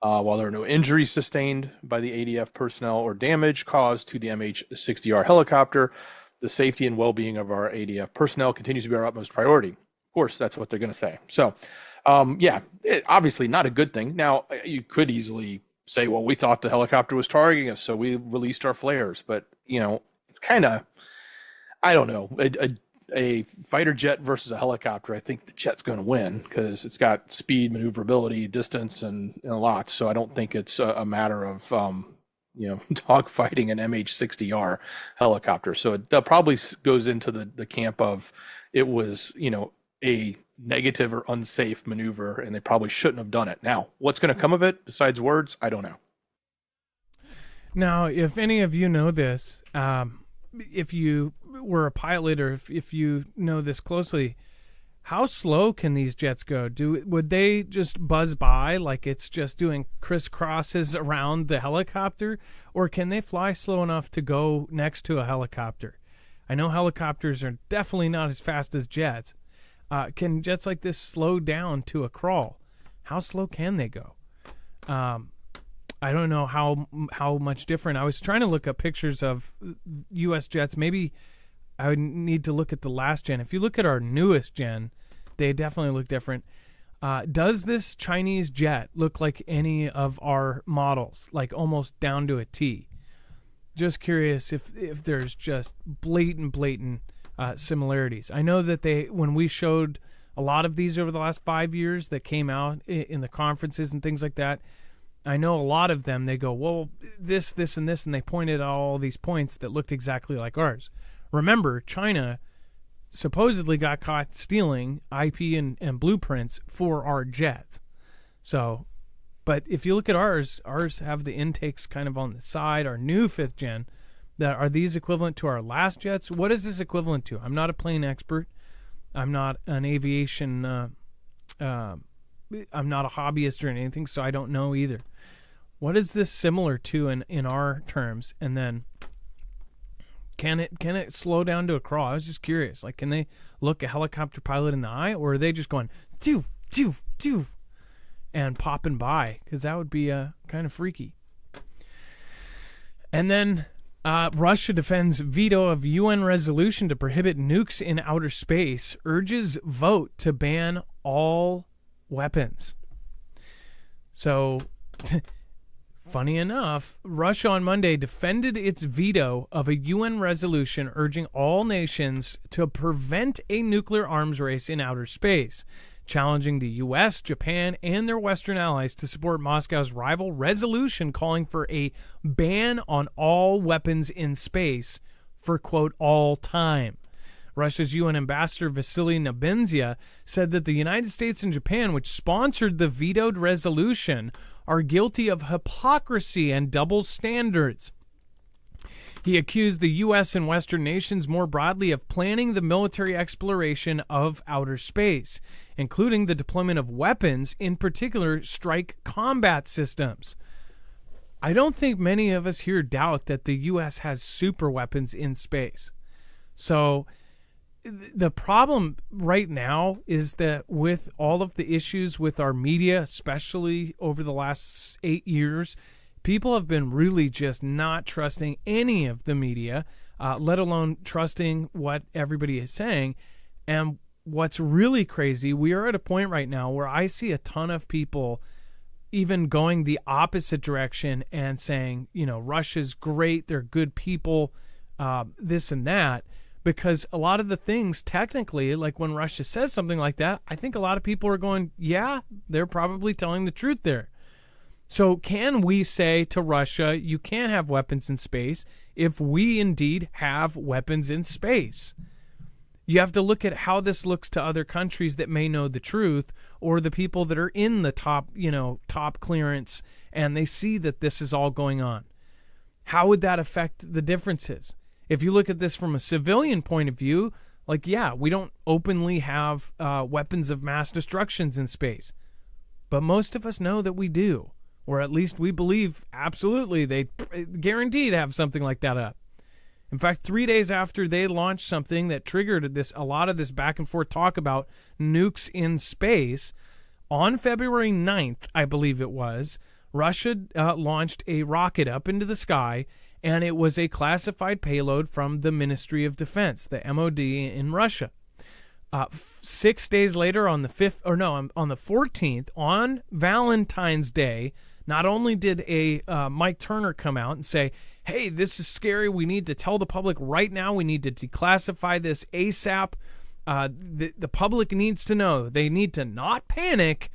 While there are no injuries sustained by the ADF personnel or damage caused to the MH-60R helicopter, the safety and well-being of our ADF personnel continues to be our utmost priority. Of course, that's what they're going to say. So, obviously not a good thing. Now, you could easily say, well, we thought the helicopter was targeting us, so we released our flares. But, it's kind of... I don't know. A fighter jet versus a helicopter, I think the jet's going to win because it's got speed, maneuverability, distance, and a lot. So I don't think it's a matter of, dogfighting an MH-60R helicopter. So that probably goes into the camp of it was, a negative or unsafe maneuver, and they probably shouldn't have done it. Now, what's going to come of it besides words? I don't know. Now, if any of you know this, if you were a pilot or if you know this closely, how slow can these jets go? Would they just buzz by like it's just doing crisscrosses around the helicopter, or can they fly slow enough to go next to a helicopter? I know helicopters are definitely not as fast as jets. Can jets like this slow down to a crawl? How slow can they go? I don't know how much different. I was trying to look up pictures of U.S. jets. Maybe I would need to look at the last gen. If you look at our newest gen, they definitely look different. Does this Chinese jet look like any of our models, like almost down to a T? Just curious if there's just blatant similarities. I know that when we showed a lot of these over the last 5 years that came out in the conferences and things like that, I know a lot of them, they go, well, this, and this, and they pointed out all these points that looked exactly like ours. Remember, China supposedly got caught stealing IP and blueprints for our jets. So But if you look at ours have the intakes kind of on the side. Our new 5th gen, are these equivalent to our last jets? What is this equivalent to? I'm not a plane expert. I'm not an aviation. I'm not a hobbyist or anything, so I don't know either. What is this similar to in our terms? And then can it slow down to a crawl? I was just curious. Like, can they look a helicopter pilot in the eye, or are they just going doo doo doo and popping by? Because that would be kind of freaky. And then Russia defends veto of UN resolution to prohibit nukes in outer space, urges vote to ban all weapons. So, funny enough, Russia on Monday defended its veto of a UN resolution urging all nations to prevent a nuclear arms race in outer space, challenging the U.S., Japan, and their Western allies to support Moscow's rival resolution calling for a ban on all weapons in space for, quote, all time. Russia's UN ambassador Vasily Nebenzia said that the United States and Japan, which sponsored the vetoed resolution, are guilty of hypocrisy and double standards. He accused the U.S. and Western nations more broadly of planning the military exploration of outer space, including the deployment of weapons, in particular strike combat systems. I don't think many of us here doubt that the U.S. has super weapons in space. So the problem right now is that with all of the issues with our media, especially over the last 8 years, people have been really just not trusting any of the media, let alone trusting what everybody is saying. And what's really crazy, we are at a point right now where I see a ton of people even going the opposite direction and saying, you know, Russia's great, they're good people, this and that. Because a lot of the things, technically, like when Russia says something like that, I think a lot of people are going, yeah, they're probably telling the truth there. So can we say to Russia, you can't have weapons in space if we indeed have weapons in space? You have to look at how this looks to other countries that may know the truth, or the people that are in the top clearance, and they see that this is all going on. How would that affect the differences? If you look at this from a civilian point of view, like, yeah, we don't openly have weapons of mass destructions in space. But most of us know that we do. Or at least we believe absolutely they guaranteed have something like that up. In fact, 3 days after they launched something that triggered a lot of this back and forth talk about nukes in space, on February 9th, I believe it was, Russia launched a rocket up into the sky, and it was a classified payload from the Ministry of Defense, the MOD in Russia. 6 days later, on the 14th, on Valentine's Day, not only did a Mike Turner come out and say, hey, this is scary, we need to tell the public right now, we need to declassify this ASAP, the public needs to know, they need to not panic,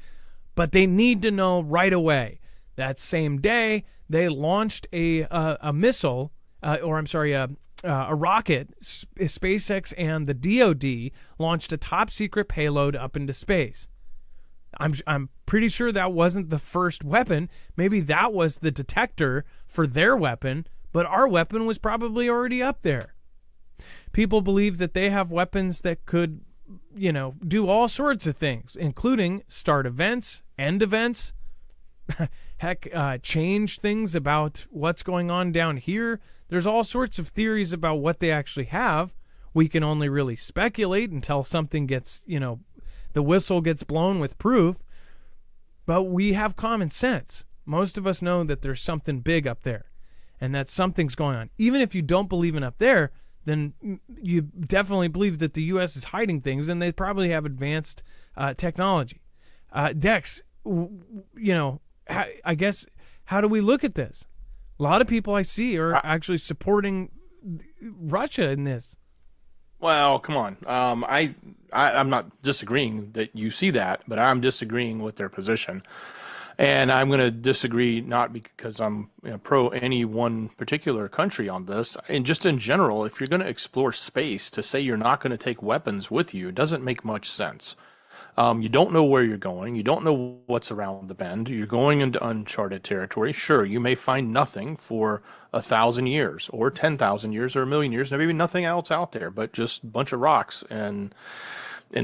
but they need to know right away. That same day, they launched a missile, a rocket. SpaceX and the DoD launched a top secret payload up into space. I'm pretty sure that wasn't the first weapon. Maybe that was the detector for their weapon, but our weapon was probably already up there. People believe that they have weapons that could, do all sorts of things, including start events, end events, heck, change things about what's going on down here. There's all sorts of theories about what they actually have. We can only really speculate until something gets, the whistle gets blown with proof. But we have common sense. Most of us know that there's something big up there and that something's going on. Even if you don't believe in up there, then you definitely believe that the U.S. is hiding things, and they probably have advanced technology. Dex, I guess, how do we look at this? A lot of people I see are actually supporting Russia in this. Well, come on. I'm not disagreeing that you see that, but I'm disagreeing with their position. And I'm going to disagree not because I'm pro any one particular country on this. And just in general, if you're going to explore space, to say you're not going to take weapons with you, it doesn't make much sense. You don't know where you're going. You don't know what's around the bend. You're going into uncharted territory. Sure, you may find nothing for 1,000 years or 10,000 years or 1,000,000 years, maybe nothing else out there, but just a bunch of rocks and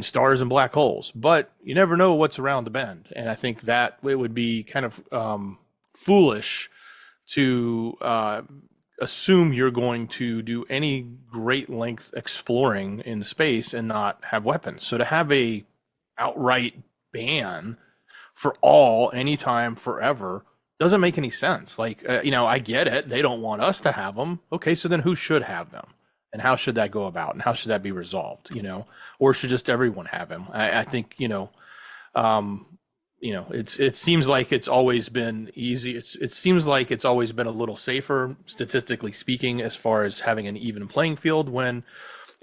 stars and black holes. But you never know what's around the bend. And I think that it would be kind of foolish to assume you're going to do any great length exploring in space and not have weapons. So to have a outright ban for all, anytime, forever doesn't make any sense. Like, I get it. They don't want us to have them. Okay, so then who should have them? And how should that go about? And how should that be resolved? Or should just everyone have them? I think, it seems like it's always been easy. It seems like it's always been a little safer, statistically speaking, as far as having an even playing field when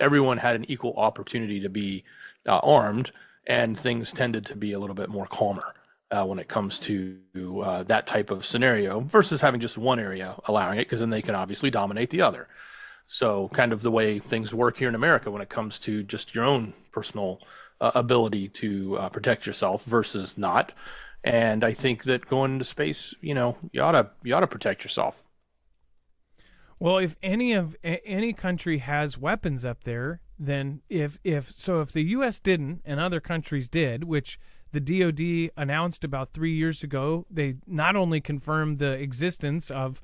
everyone had an equal opportunity to be armed, and things tended to be a little bit more calmer when it comes to that type of scenario versus having just one area allowing it, because then they can obviously dominate the other. So kind of the way things work here in America when it comes to just your own personal ability to protect yourself versus not. And I think that going into space, you ought to protect yourself. Well, if any country has weapons up there, then if the U.S. didn't and other countries did, which the DoD announced about 3 years ago, they not only confirmed the existence of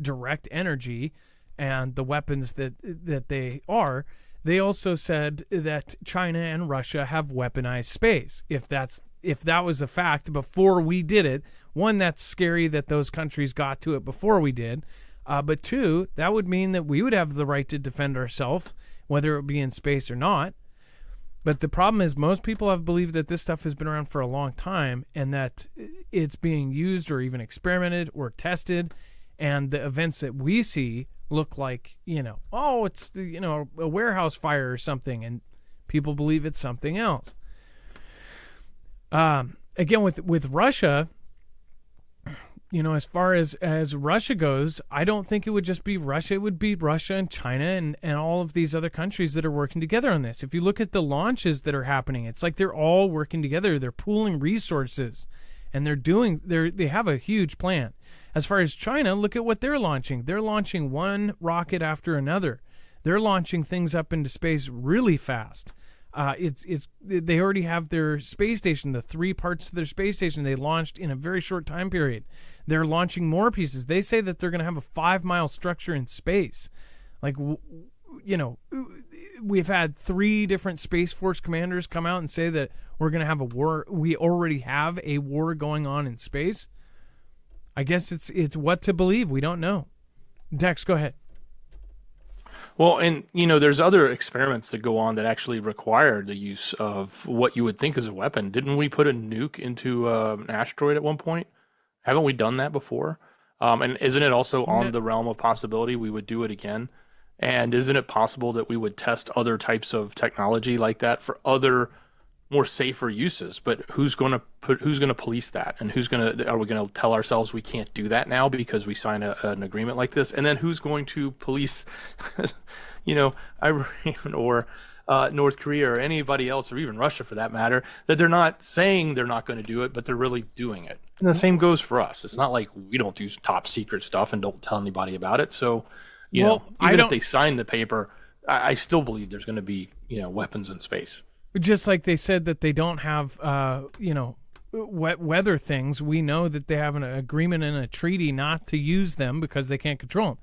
direct energy and the weapons that they are, they also said that China and Russia have weaponized space. If that was a fact before we did it, one, that's scary that those countries got to it before we did. But two, that would mean that we would have the right to defend ourselves, whether it be in space or not. But the problem is most people have believed that this stuff has been around for a long time and that it's being used or even experimented or tested. And the events that we see look like, it's a warehouse fire or something, and people believe it's something else. Again, with Russia, as far as Russia goes, I don't think it would just be Russia. It would be Russia and China and all of these other countries that are working together on this. If you look at the launches that are happening, it's like they're all working together. They're pooling resources, and they have a huge plan. As far as China, look at what they're launching. They're launching one rocket after another. They're launching things up into space really fast. They already have their space station, the 3 parts of their space station they launched in a very short time period. They're launching more pieces. They say that they're going to have a 5-mile structure in space. Like, we've had 3 different Space Force commanders come out and say that we're going to have a war. We already have a war going on in space. I guess it's what to believe. We don't know. Dex, go ahead. Well, and there's other experiments that go on that actually require the use of what you would think is a weapon. Didn't we put a nuke into an asteroid at one point? Haven't we done that before? And isn't it also on the realm of possibility we would do it again? And isn't it possible that we would test other types of technology like that for other more safer uses? But who's going to police that? And are we going to tell ourselves we can't do that now because we sign an agreement like this? And then who's going to police, Iran or North Korea or anybody else, or even Russia for that matter, that they're not saying they're not going to do it, but they're really doing it? And the same goes for us. It's not like we don't do top secret stuff and don't tell anybody about it. So, even if they sign the paper, I still believe there's going to be, weapons in space. Just like they said that they don't have, weather things. We know that they have an agreement and a treaty not to use them because they can't control them.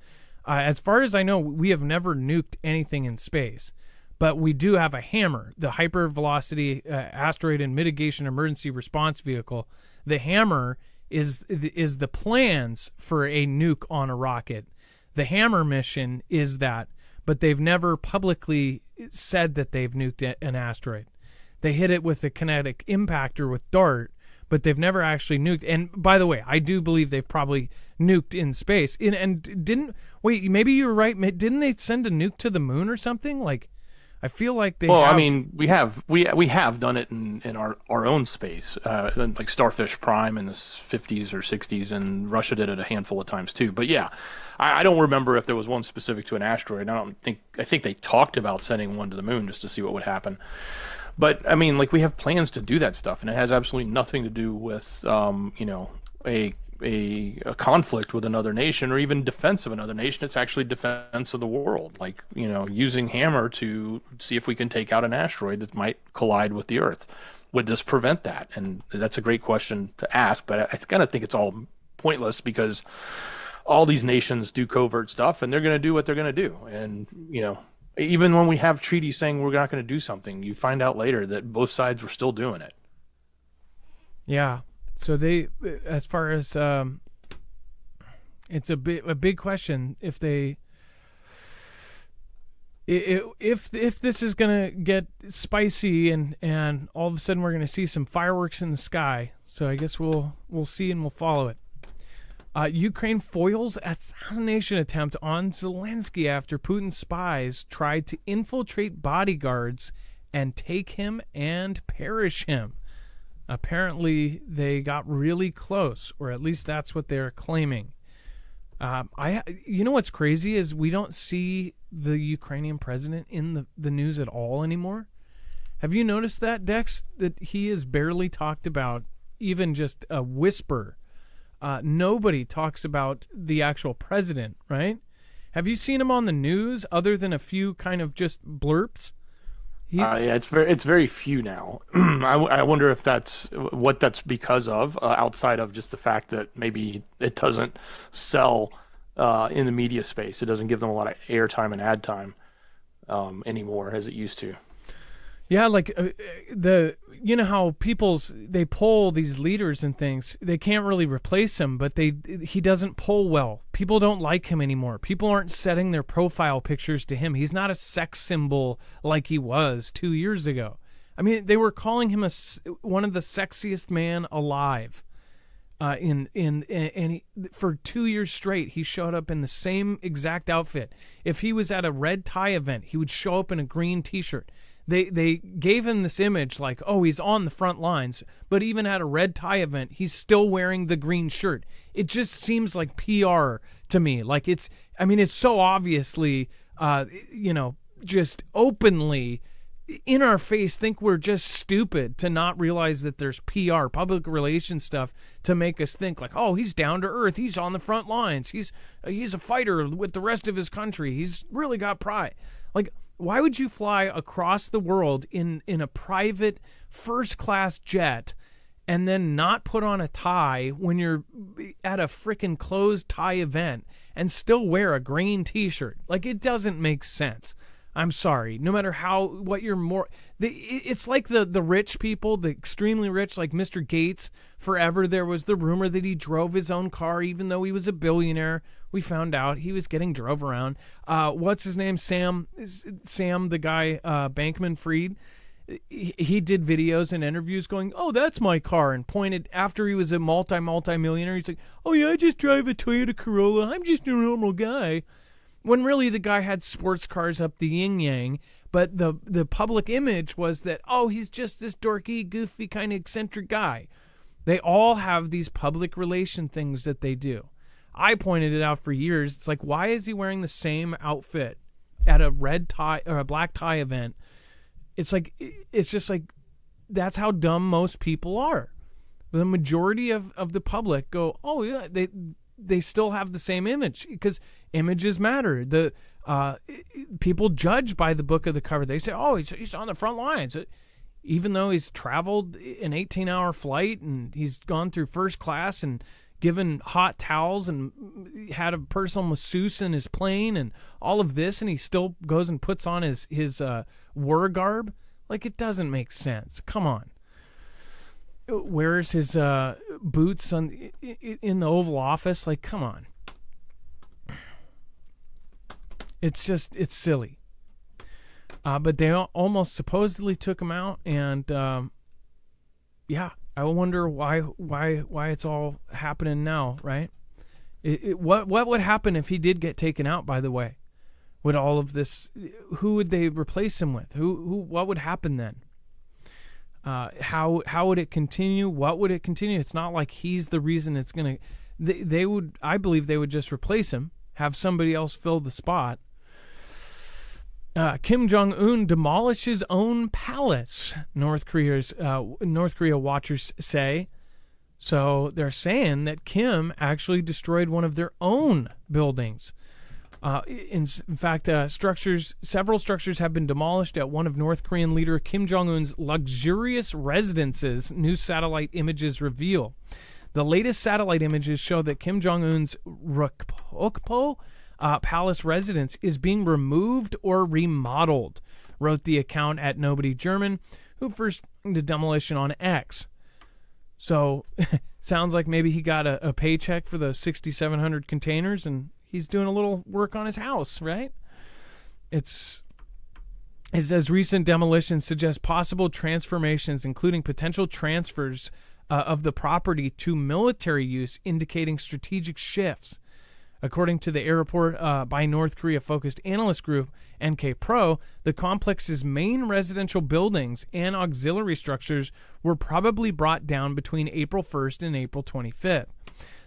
As far as I know, we have never nuked anything in space. But we do have a HAMMER, the Hypervelocity Asteroid and Mitigation Emergency Response Vehicle. The HAMMER is the plans for a nuke on a rocket. The HAMMER mission is that, but they've never publicly said that they've nuked an asteroid. They hit it with a kinetic impactor with DART, but they've never actually nuked. And by the way, I do believe they've probably nuked in space. Maybe you were right. Didn't they send a nuke to the moon or something? Like, I feel like they. Well, I mean, we have done it in our own space, like Starfish Prime in the 50s or 60s, and Russia did it a handful of times too. But yeah, I don't remember if there was one specific to an asteroid. I think they talked about sending one to the moon just to see what would happen. But I mean, like, we have plans to do that stuff, and it has absolutely nothing to do with, a conflict with another nation or even defense of another nation. It's actually defense of the world, like, using hammer to see if we can take out an asteroid that might collide with the Earth. Would this prevent that? And that's a great question to ask, but I kind of think it's all pointless, because all these nations do covert stuff, and they're going to do what they're going to do. And, even when we have treaties saying we're not going to do something, you find out later that both sides were still doing it. Yeah. So they, as far as, it's a big question if this is going to get spicy and all of a sudden we're going to see some fireworks in the sky. So I guess we'll see and we'll follow it. Ukraine foils assassination attempt on Zelensky after Putin's spies tried to infiltrate bodyguards and take him and perish him. Apparently, they got really close, or at least that's what they're claiming. You know what's crazy is we don't see the Ukrainian president in the news at all anymore. Have you noticed that, Dex? That he is barely talked about, even just a whisper. Nobody talks about the actual president, right? Have you seen him on the news other than a few kind of just blurps? Yeah, it's very few now. I wonder if that's because of, outside of just the fact that maybe it doesn't sell in the media space. It doesn't give them a lot of airtime and ad time anymore as it used to. Yeah, like how they poll these leaders and things. They can't really replace him, but he doesn't poll well. People don't like him anymore. People aren't setting their profile pictures to him. He's not a sex symbol like he was 2 years ago. I mean, they were calling him one of the sexiest man alive. For 2 years straight, he showed up in the same exact outfit. If he was at a red tie event, he would show up in a green T-shirt. They gave him this image like, oh, he's on the front lines, but even at a red tie event, he's still wearing the green shirt. It just seems like PR to me. Like it's so obviously, just openly in our face think we're just stupid to not realize that there's PR, public relations stuff to make us think like, oh, he's down to earth. He's on the front lines. He's a fighter with the rest of his country. He's really got pride. Like, why would you fly across the world in a private first-class jet and then not put on a tie when you're at a frickin' closed tie event and still wear a green T-shirt? Like, it doesn't make sense. I'm sorry. No matter it's like the rich people, the extremely rich, like Mr. Gates. Forever there was the rumor that he drove his own car, even though he was a billionaire. We found out he was getting drove around. What's his name? Sam, the guy, Bankman-Fried. He did videos and interviews going, oh, that's my car, and pointed after he was a multi-millionaire. He's like, oh yeah, I just drive a Toyota Corolla. I'm just a normal guy. When really the guy had sports cars up the yin-yang, but the public image was that, oh, he's just this dorky, goofy, kind of eccentric guy. They all have these public relation things that they do. I pointed it out for years. It's like, why is he wearing the same outfit at a red tie or a black tie event? It's just like, that's how dumb most people are. The majority of the public go, oh yeah, they still have the same image because images matter. The people judge by the book of the cover. They say, oh, he's on the front lines. Even though he's traveled an 18-hour flight and he's gone through first class and given hot towels and had a personal masseuse in his plane and all of this, and he still goes and puts on his war garb. Like, it doesn't make sense. Come on. Wears his boots in the Oval Office. Like, come on. It's silly. But they almost supposedly took him out, and yeah, I wonder why it's all happening now, right? What would happen if he did get taken out? By the way, would all of this? Who would they replace him with? What would happen then? How would it continue? What would it continue? It's not like he's the reason it's gonna. They would. I believe they would just replace him, have somebody else fill the spot. Kim Jong-un demolishes own palace, North Korea watchers say. So they're saying that Kim actually destroyed one of their own buildings. In fact, several structures have been demolished at one of North Korean leader Kim Jong-un's luxurious residences, new satellite images reveal. The latest satellite images show that Kim Jong-un's Rukpo palace residence is being removed or remodeled, wrote the account at Nobody German, who first did demolition on X. So, sounds like maybe he got a paycheck for the 6,700 containers and he's doing a little work on his house, right? It says recent demolitions suggest possible transformations, including potential transfers of the property to military use, indicating strategic shifts. According to the air report by North Korea-focused analyst group NK Pro, the complex's main residential buildings and auxiliary structures were probably brought down between April 1st and April 25th.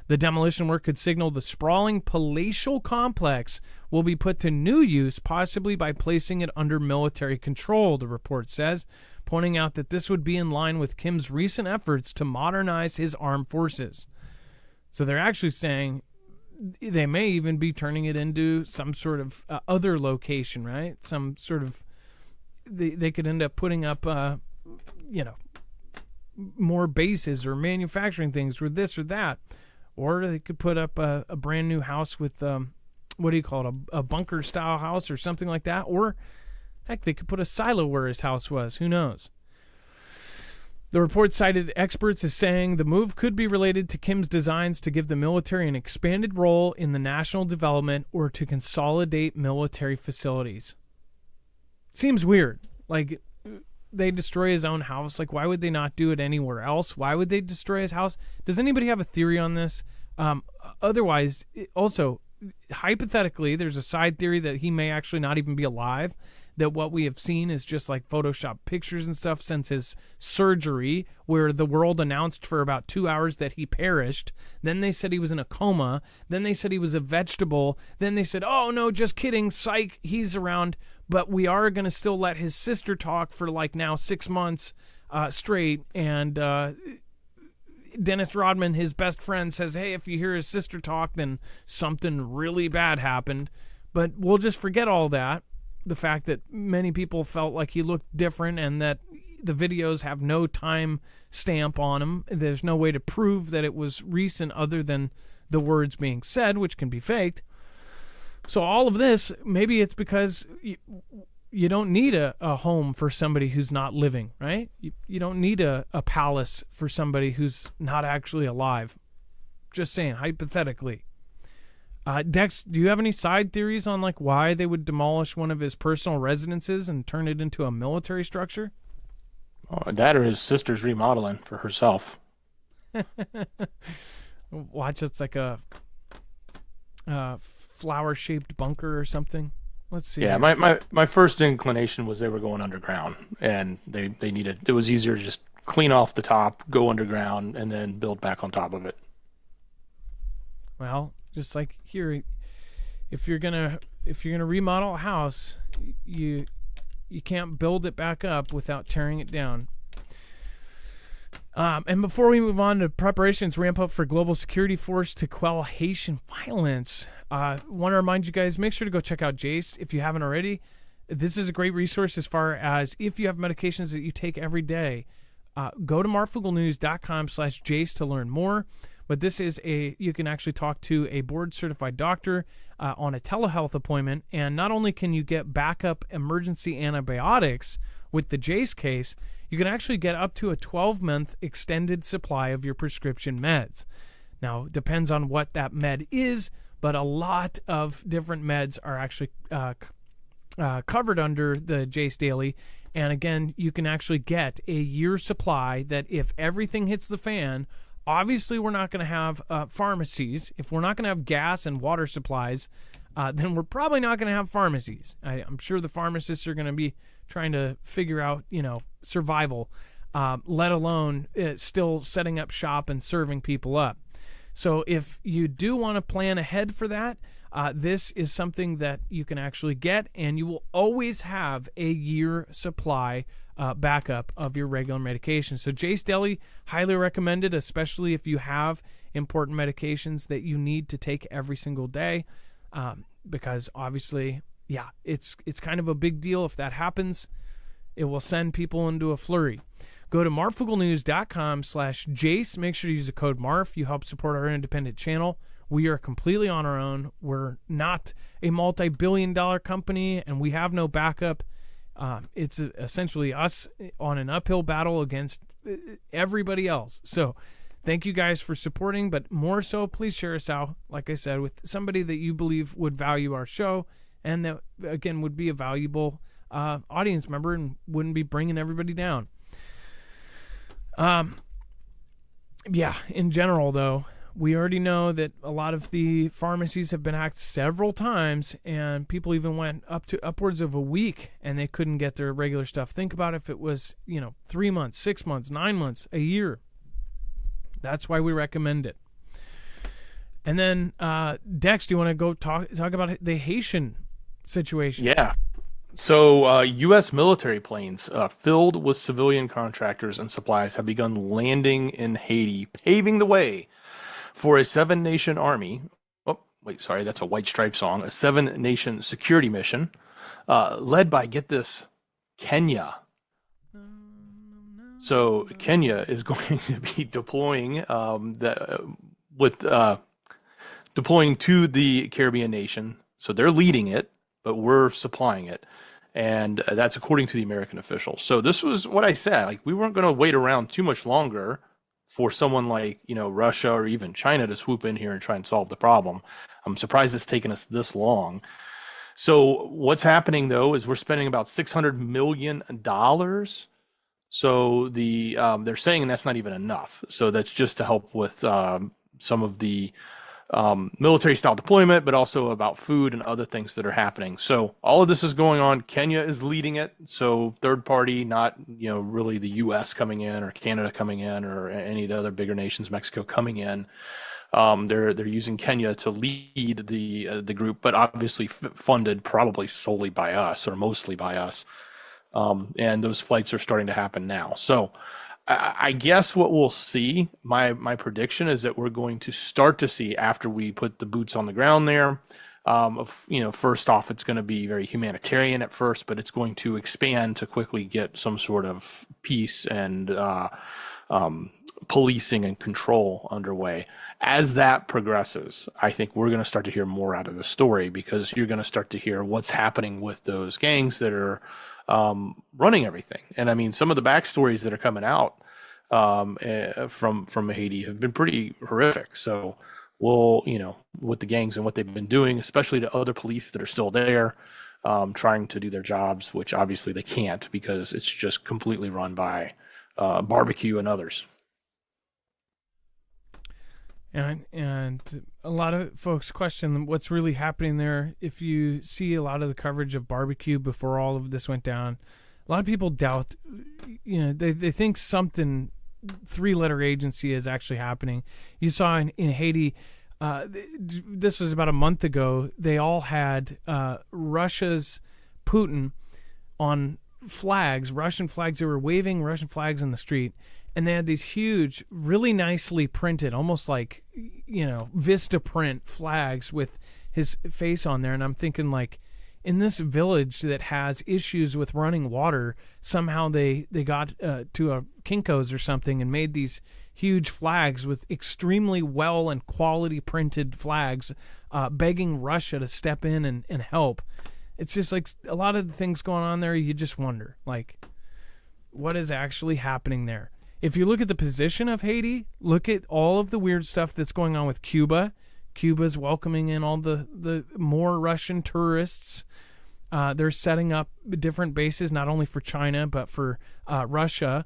The demolition work could signal the sprawling palatial complex will be put to new use, possibly by placing it under military control, the report says, pointing out that this would be in line with Kim's recent efforts to modernize his armed forces. So they're actually saying they may even be turning it into some sort of other location, right? Some sort of, they could end up putting up, more bases or manufacturing things or this or that. Or they could put up a brand new house with, a bunker style house or something like that. Or heck, they could put a silo where his house was. Who knows? The report cited experts as saying the move could be related to Kim's designs to give the military an expanded role in the national development or to consolidate military facilities. Seems weird. Like, they destroy his own house. Like, why would they not do it anywhere else? Why would they destroy his house? Does anybody have a theory on this? Otherwise, also, hypothetically, there's a side theory that he may actually not even be alive, that what we have seen is just like Photoshop pictures and stuff since his surgery, where the world announced for about 2 hours that he perished. Then they said he was in a coma. Then they said he was a vegetable. Then they said, oh, no, just kidding. Psych, he's around. But we are going to still let his sister talk for like now 6 months straight. And Dennis Rodman, his best friend, says, hey, if you hear his sister talk, then something really bad happened. But we'll just forget all that. The fact that many people felt like he looked different and that the videos have no time stamp on them. There's no way to prove that it was recent other than the words being said, which can be faked. So all of this, maybe it's because you don't need a home for somebody who's not living, right? You don't need a palace for somebody who's not actually alive. Just saying, hypothetically. Dex, do you have any side theories on like why they would demolish one of his personal residences and turn it into a military structure? That or his sister's remodeling for herself. Watch, it's like a flower-shaped bunker or something. Let's see. Yeah, my first inclination was they were going underground, and they needed. It was easier to just clean off the top, go underground, and then build back on top of it. Well, just like here, if you're gonna remodel a house, you can't build it back up without tearing it down. And before we move on to preparations ramp up for global security force to quell Haitian violence, want to remind you guys, make sure to go check out Jace if you haven't already. This is a great resource as far as if you have medications that you take every day. Go to marfooglenews.com/Jace to learn more. But this is you can actually talk to a board-certified doctor on a telehealth appointment, and not only can you get backup emergency antibiotics with the Jace case, you can actually get up to a 12-month extended supply of your prescription meds. Now, it depends on what that med is, but a lot of different meds are actually covered under the Jace Daily. And again, you can actually get a year's supply that if everything hits the fan, obviously we're not going to have pharmacies. If we're not going to have gas and water supplies, then we're probably not going to have pharmacies. I'm sure the pharmacists are going to be trying to figure out, survival, let alone still setting up shop and serving people up. So if you do want to plan ahead for that, This is something that you can actually get, and you will always have a year supply backup of your regular medication. So Jace Deli, highly recommended, especially if you have important medications that you need to take every single day, because obviously, yeah, it's kind of a big deal if that happens. It will send people into a flurry. Go to marfooglenews.com/Jace. Make sure to use the code MARF. You help support our independent channel. We are completely on our own. We're not a multi-billion-dollar company, and we have no backup. It's essentially us on an uphill battle against everybody else. So thank you guys for supporting, but more so, please share us out, like I said, with somebody that you believe would value our show and that, again, would be a valuable audience member and wouldn't be bringing everybody down. Yeah, in general, though, we already know that a lot of the pharmacies have been hacked several times, and people even went upwards of a week, and they couldn't get their regular stuff. Think about if it was, 3 months, 6 months, 9 months, a year. That's why we recommend it. And then, Dex, do you want to go talk about the Haitian situation? Yeah. So U.S. military planes filled with civilian contractors and supplies have begun landing in Haiti, paving the way for a seven-nation army. Oh, wait, sorry, that's a White Stripe song. A seven-nation security mission led by, get this, Kenya. So Kenya is going to be deploying deploying to the Caribbean nation. So they're leading it, but we're supplying it. And that's according to the American officials. So this was what I said. Like, we weren't going to wait around too much longer for someone like, Russia or even China to swoop in here and try and solve the problem. I'm surprised it's taken us this long. So what's happening, though, is we're spending about $600 million. So they're saying that's not even enough. So that's just to help with some of the military style deployment, but also about food and other things that are happening. So all of this is going on. Kenya is leading it. So third party, not, really the US coming in or Canada coming in or any of the other bigger nations, Mexico coming in. They're using Kenya to lead the group, but obviously funded probably solely by us or mostly by us. And those flights are starting to happen now. So I guess what we'll see, my prediction is that we're going to start to see, after we put the boots on the ground there, first off, it's going to be very humanitarian at first, but it's going to expand to quickly get some sort of peace and policing and control underway. As that progresses, I think we're going to start to hear more out of the story, because you're going to start to hear what's happening with those gangs that are running everything. And I mean, some of the backstories that are coming out from Haiti have been pretty horrific. So we'll, with the gangs and what they've been doing, especially to other police that are still there, trying to do their jobs, which obviously they can't because it's just completely run by barbecue and others. And a lot of folks question what's really happening there. If you see a lot of the coverage of barbecue before all of this went down, a lot of people doubt, they think something three-letter agency is actually happening. You saw in Haiti, this was about a month ago, they all had Russia's Putin on flags, Russian flags. They were waving Russian flags in the street. And they had these huge, really nicely printed, almost like, Vista print flags with his face on there. And I'm thinking, like, in this village that has issues with running water, somehow they got to a Kinko's or something and made these huge flags with extremely well and quality printed flags, begging Russia to step in and help. It's just like a lot of the things going on there, you just wonder, like, what is actually happening there? If you look at the position of Haiti, look at all of the weird stuff that's going on with Cuba. Cuba's welcoming in all the more Russian tourists. They're setting up different bases, not only for China, but for Russia.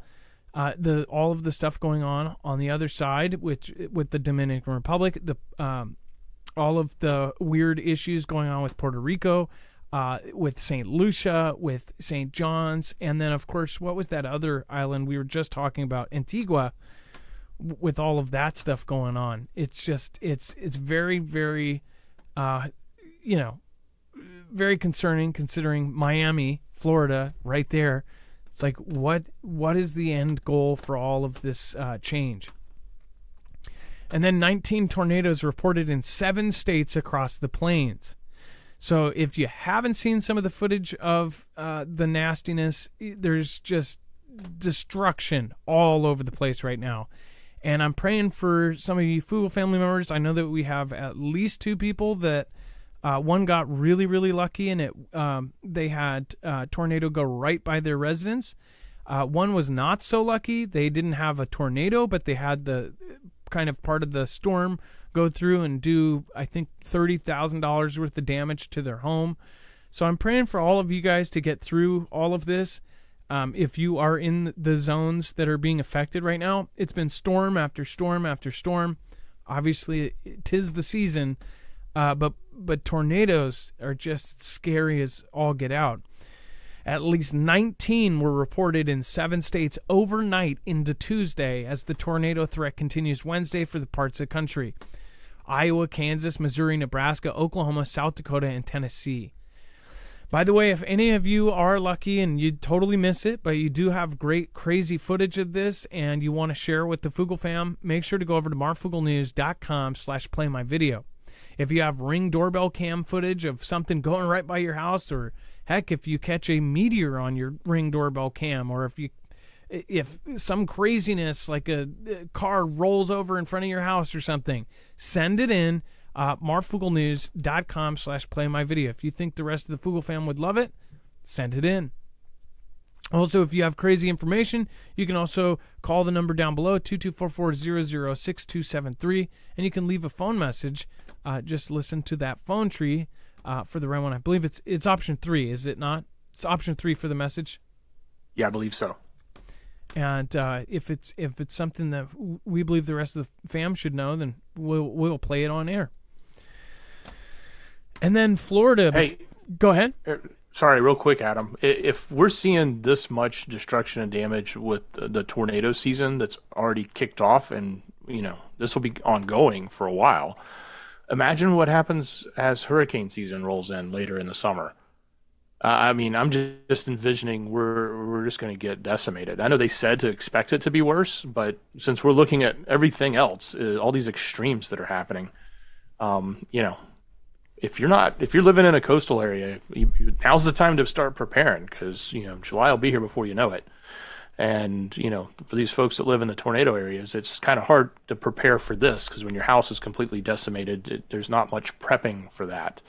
All of the stuff going on the other side, with the Dominican Republic, all of the weird issues going on with Puerto Rico, with St. Lucia, with St. John's, and then, of course, what was that other island we were just talking about, Antigua, with all of that stuff going on. It's just, it's very, very very concerning considering Miami, Florida, right there. It's like, what is the end goal for all of this change? And then 19 tornadoes reported in 7 states across the plains. So if you haven't seen some of the footage of the nastiness, there's just destruction all over the place right now. And I'm praying for some of you Foogle family members. I know that we have at least 2 people that one got really, really lucky, and they had a tornado go right by their residence. One was not so lucky. They didn't have a tornado, but they had the kind of part of the storm go through and do, I think, $30,000 worth of damage to their home. So I'm praying for all of you guys to get through all of this. If you are in the zones that are being affected right now, it's been storm after storm after storm. Obviously, 'tis the season, but tornadoes are just scary as all get out. At least 19 were reported in 7 states overnight into Tuesday as the tornado threat continues Wednesday for the parts of the country: Iowa, Kansas, Missouri, Nebraska, Oklahoma, South Dakota, and Tennessee. By the way, if any of you are lucky and you totally miss it, but you do have great, crazy footage of this and you want to share with the Foogle fam, make sure to go over to marfooglenews.com/playmyvideo. If you have Ring doorbell cam footage of something going right by your house, or heck, if you catch a meteor on your Ring doorbell cam, or if some craziness like a car rolls over in front of your house or something, send it in. marfooglenews.com/playmyvideo. If you think the rest of the Foogle fam would love it, send it in. Also, if you have crazy information, you can also call the number down below, 2244-006273, and you can leave a phone message. Just listen to that phone tree for the right one. I believe it's option 3, is it not? It's option 3 for the message. Yeah, I believe so. And if it's something that we believe the rest of the fam should know, then we'll play it on air. And then Florida. Hey, go ahead. Sorry, real quick, Adam. If we're seeing this much destruction and damage with the tornado season that's already kicked off, and this will be ongoing for a while, imagine what happens as hurricane season rolls in later in the summer. I'm just envisioning we're just going to get decimated. I know they said to expect it to be worse, but since we're looking at everything else, all these extremes that are happening, if you're living in a coastal area, now's the time to start preparing, because July will be here before you know it. And for these folks that live in the tornado areas, it's kind of hard to prepare for this, because when your house is completely decimated, there's not much prepping for that.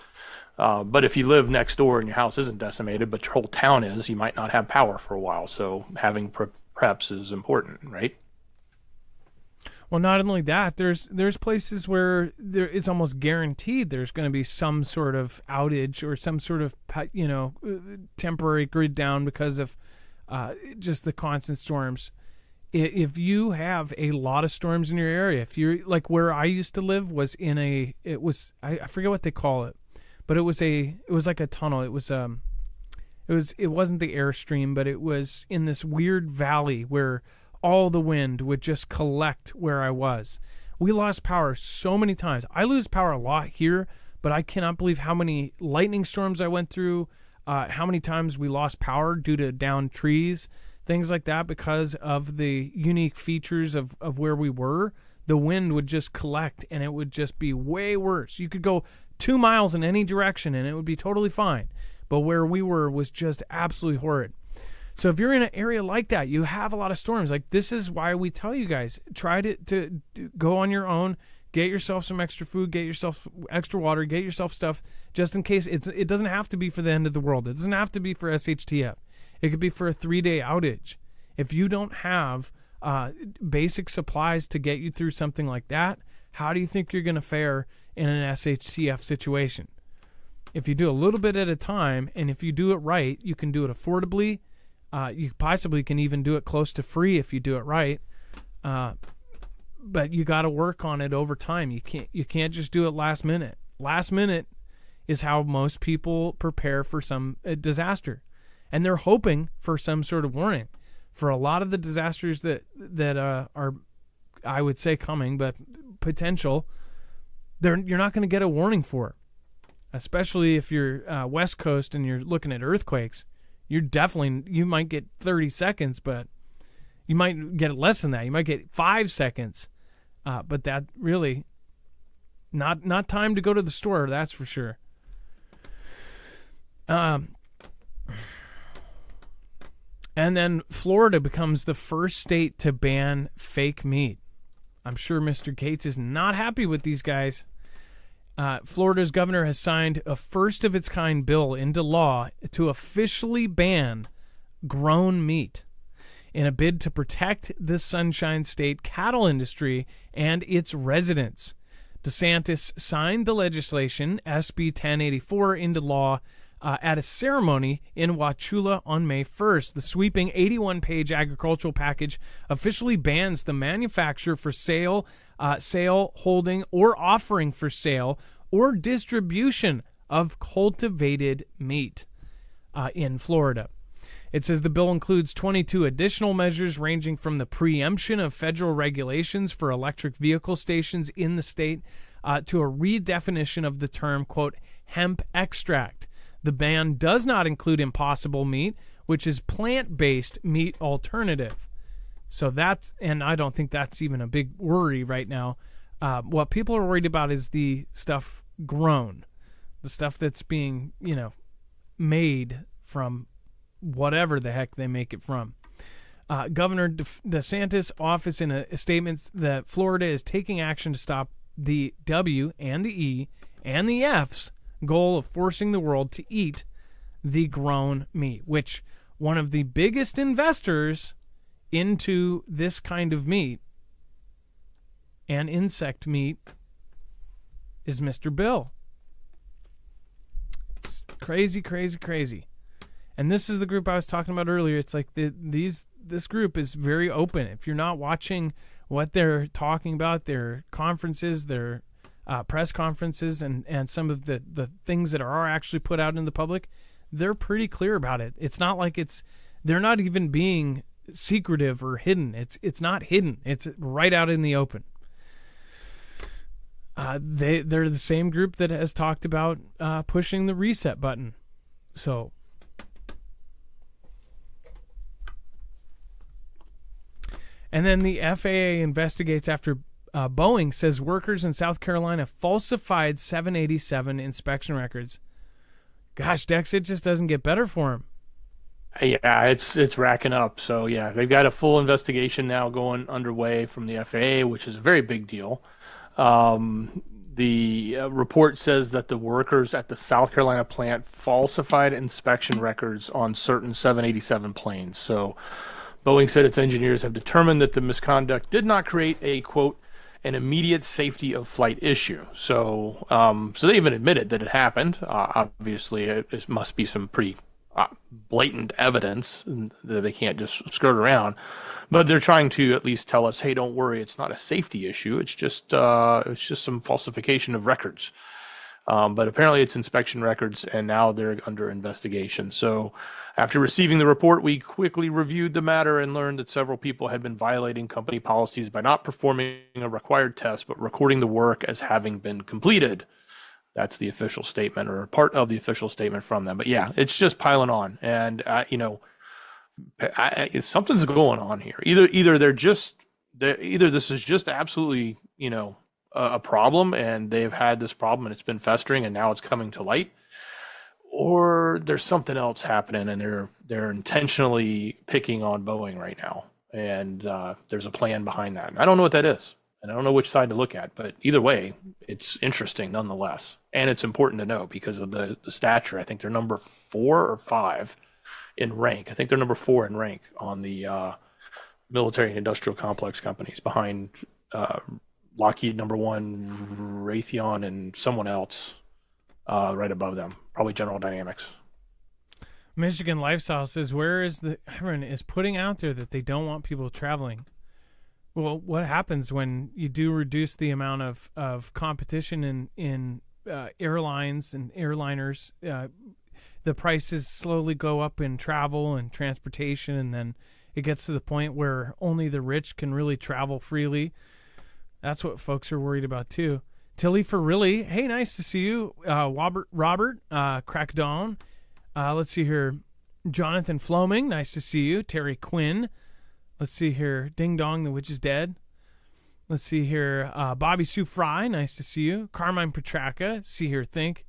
But if you live next door and your house isn't decimated, but your whole town is, you might not have power for a while. So having preps is important, right? Well, not only that, there's places where it's almost guaranteed there's going to be some sort of outage or some sort of temporary grid down because of just the constant storms. If you have a lot of storms in your area, if you're like where I used to live was I forget what they call it, but it was like a tunnel. It wasn't the airstream, but it was in this weird valley where all the wind would just collect where I was. We lost power so many times. I lose power a lot here, but I cannot believe how many lightning storms I went through, how many times we lost power due to downed trees, things like that, because of the unique features of where we were. The wind would just collect, and it would just be way worse. You could go 2 miles in any direction, and it would be totally fine. But where we were was just absolutely horrid. So if you're in an area like that, you have a lot of storms. Like, this is why we tell you guys, try to go on your own, get yourself some extra food, get yourself extra water, get yourself stuff just in case. It doesn't have to be for the end of the world. It doesn't have to be for SHTF. It could be for a 3-day outage. If you don't have basic supplies to get you through something like that, how do you think you're going to fare in an SHTF situation? If you do a little bit at a time, and if you do it right, you can do it affordably. You possibly can even do it close to free if you do it right. But you got to work on it over time. You can't just do it last minute. Last minute is how most people prepare for some disaster, and they're hoping for some sort of warning. For a lot of the disasters that are, I would say, coming, but potential, you're not going to get a warning for. especially if you're West Coast and you're looking at earthquakes. You might get 30 seconds, but you might get less than that. You might get 5 seconds, but that really not time to go to the store. That's for sure. And then Florida becomes the first state to ban fake meat. I'm sure Mr. Gates is not happy with these guys. Florida's governor has signed a first-of-its-kind bill into law to officially ban grown meat in a bid to protect the Sunshine State cattle industry and its residents. DeSantis signed the legislation, SB 1084, into law at a ceremony in Wauchula on May 1st. The sweeping 81-page agricultural package officially bans the manufacture for sale, holding, or offering for sale or distribution of cultivated meat in Florida. It says the bill includes 22 additional measures ranging from the preemption of federal regulations for electric vehicle stations in the state to a redefinition of the term, quote, hemp extract. The ban does not include impossible meat, which is plant-based meat alternative. So that's, and I don't think that's even a big worry right now. What people are worried about is the stuff grown, the stuff that's being, made from whatever the heck they make it from. Governor DeSantis' office in a statement that Florida is taking action to stop the W and the E and the F's goal of forcing the world to eat the grown meat, which one of the biggest investors into this kind of meat and insect meat is Mr. Bill. It's crazy, crazy, crazy. And this is the group I was talking about earlier. It's like this group is very open. If you're not watching what they're talking about, their conferences, their press conferences, and some of the things that are actually put out in the public, they're pretty clear about it. It's not like they're not even being secretive or hidden. It's not hidden. It's right out in the open. They're the same group that has talked about pushing the reset button. So and then the FAA investigates after Boeing says workers in South Carolina falsified 787 inspection records. Gosh, Dex, it just doesn't get better for them. Yeah, it's racking up. So yeah, they've got a full investigation now going underway from the FAA, which is a very big deal. The report says that the workers at the South Carolina plant falsified inspection records on certain 787 planes. So Boeing said its engineers have determined that the misconduct did not create a, quote, an immediate safety of flight issue. So so they even admitted that it happened. Obviously, it must be some pretty blatant evidence that they can't just skirt around. But they're trying to at least tell us, hey, don't worry, it's not a safety issue. It's just some falsification of records. But apparently it's inspection records, and now they're under investigation. So after receiving the report, we quickly reviewed the matter and learned that several people had been violating company policies by not performing a required test, but recording the work as having been completed. That's the official statement, or part of the official statement from them. But yeah, it's just piling on. And, something's going on here. Either this is just absolutely, a problem, and they've had this problem and it's been festering and now it's coming to light, or there's something else happening and they're intentionally picking on Boeing right now, and there's a plan behind that. And I don't know what that is, and I don't know which side to look at, but either way, it's interesting nonetheless, and it's important to know because of the stature. I think they're number 4 or 5 in rank. I think they're number 4 in rank on the military and industrial complex companies, behind Lockheed number 1, Raytheon, and someone else right above them, probably General Dynamics. Michigan Lifestyle says, everyone is putting out there that they don't want people traveling. Well, what happens when you do reduce the amount of competition in airlines and airliners? The prices slowly go up in travel and transportation, and then it gets to the point where only the rich can really travel freely. That's what folks are worried about too. Tilly for really. Hey, nice to see you. Robert, Crack Dawn. Let's see here. Jonathan Floming, nice to see you. Terry Quinn. Let's see here. Ding Dong, the witch is dead. Let's see here. Bobby Sue Fry, nice to see you. Carmine Petraka, see here, think.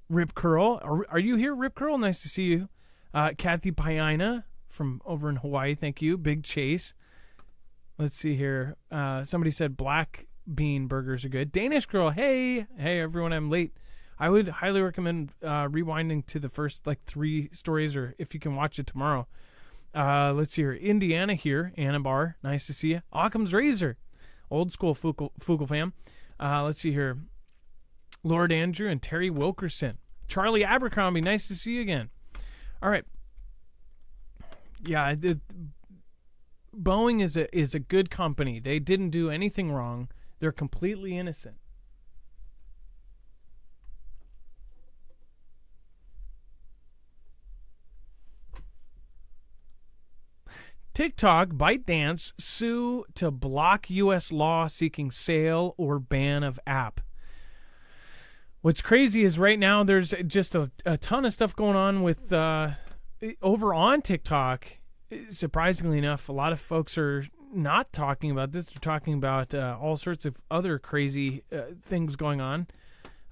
Rip Curl, are you here, Rip Curl? Nice to see you. Kathy Paina from over in Hawaii, thank you. Big Chase. Let's see here. Somebody said black bean burgers are good. Danish Girl, hey everyone, I'm late. I would highly recommend rewinding to the first 3 stories, or if you can watch it tomorrow. Let's see here. Indiana here. Anna Bar, nice to see you. Occam's Razor, old school Fugel fam. Let's see here. Lord Andrew and Terry Wilkerson. Charlie Abercrombie, nice to see you again. All right. Yeah, Boeing is a good company. They didn't do anything wrong. They're completely innocent. TikTok, ByteDance sue to block U.S. law seeking sale or ban of app. What's crazy is right now there's just a ton of stuff going on with over on TikTok. Surprisingly enough, a lot of folks are not talking about this. They're talking about all sorts of other crazy things going on.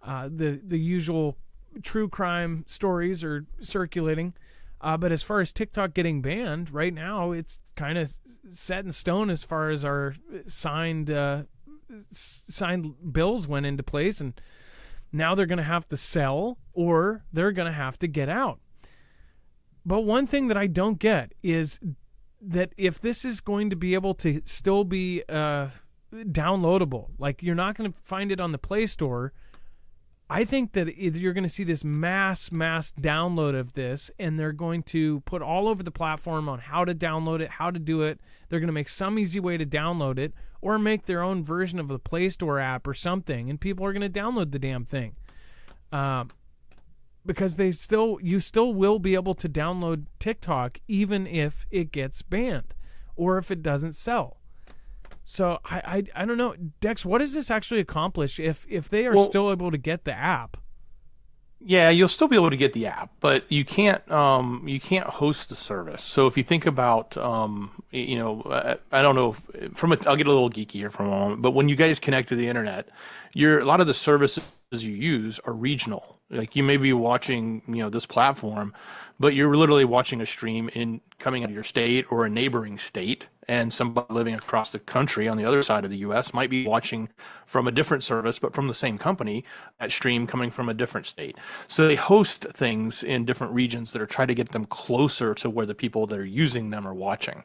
The usual true crime stories are circulating. But as far as TikTok getting banned, right now it's kind of set in stone as far as our signed bills went into place, and now they're going to have to sell or they're going to have to get out. But one thing that I don't get is that if this is going to be able to still be downloadable, like you're not going to find it on the Play Store, I think that you're going to see this mass download of this, and they're going to put all over the platform on how to download it, how to do it. They're going to make some easy way to download it, or make their own version of the Play Store app or something, and people are going to download the damn thing. Because you still will be able to download TikTok even if it gets banned or if it doesn't sell. So I don't know, Dex, what does this actually accomplish if they are still able to get the app? Yeah, you'll still be able to get the app, but you can't host the service. So if you think about I don't know, I'll get a little geeky here for a moment, but when you guys connect to the internet, a lot of the services you use are regional. Like you may be watching, this platform, but you're literally watching a stream coming out of your state or a neighboring state, and somebody living across the country on the other side of the U.S. might be watching from a different service, but from the same company, that stream coming from a different state. So they host things in different regions that are trying to get them closer to where the people that are using them are watching.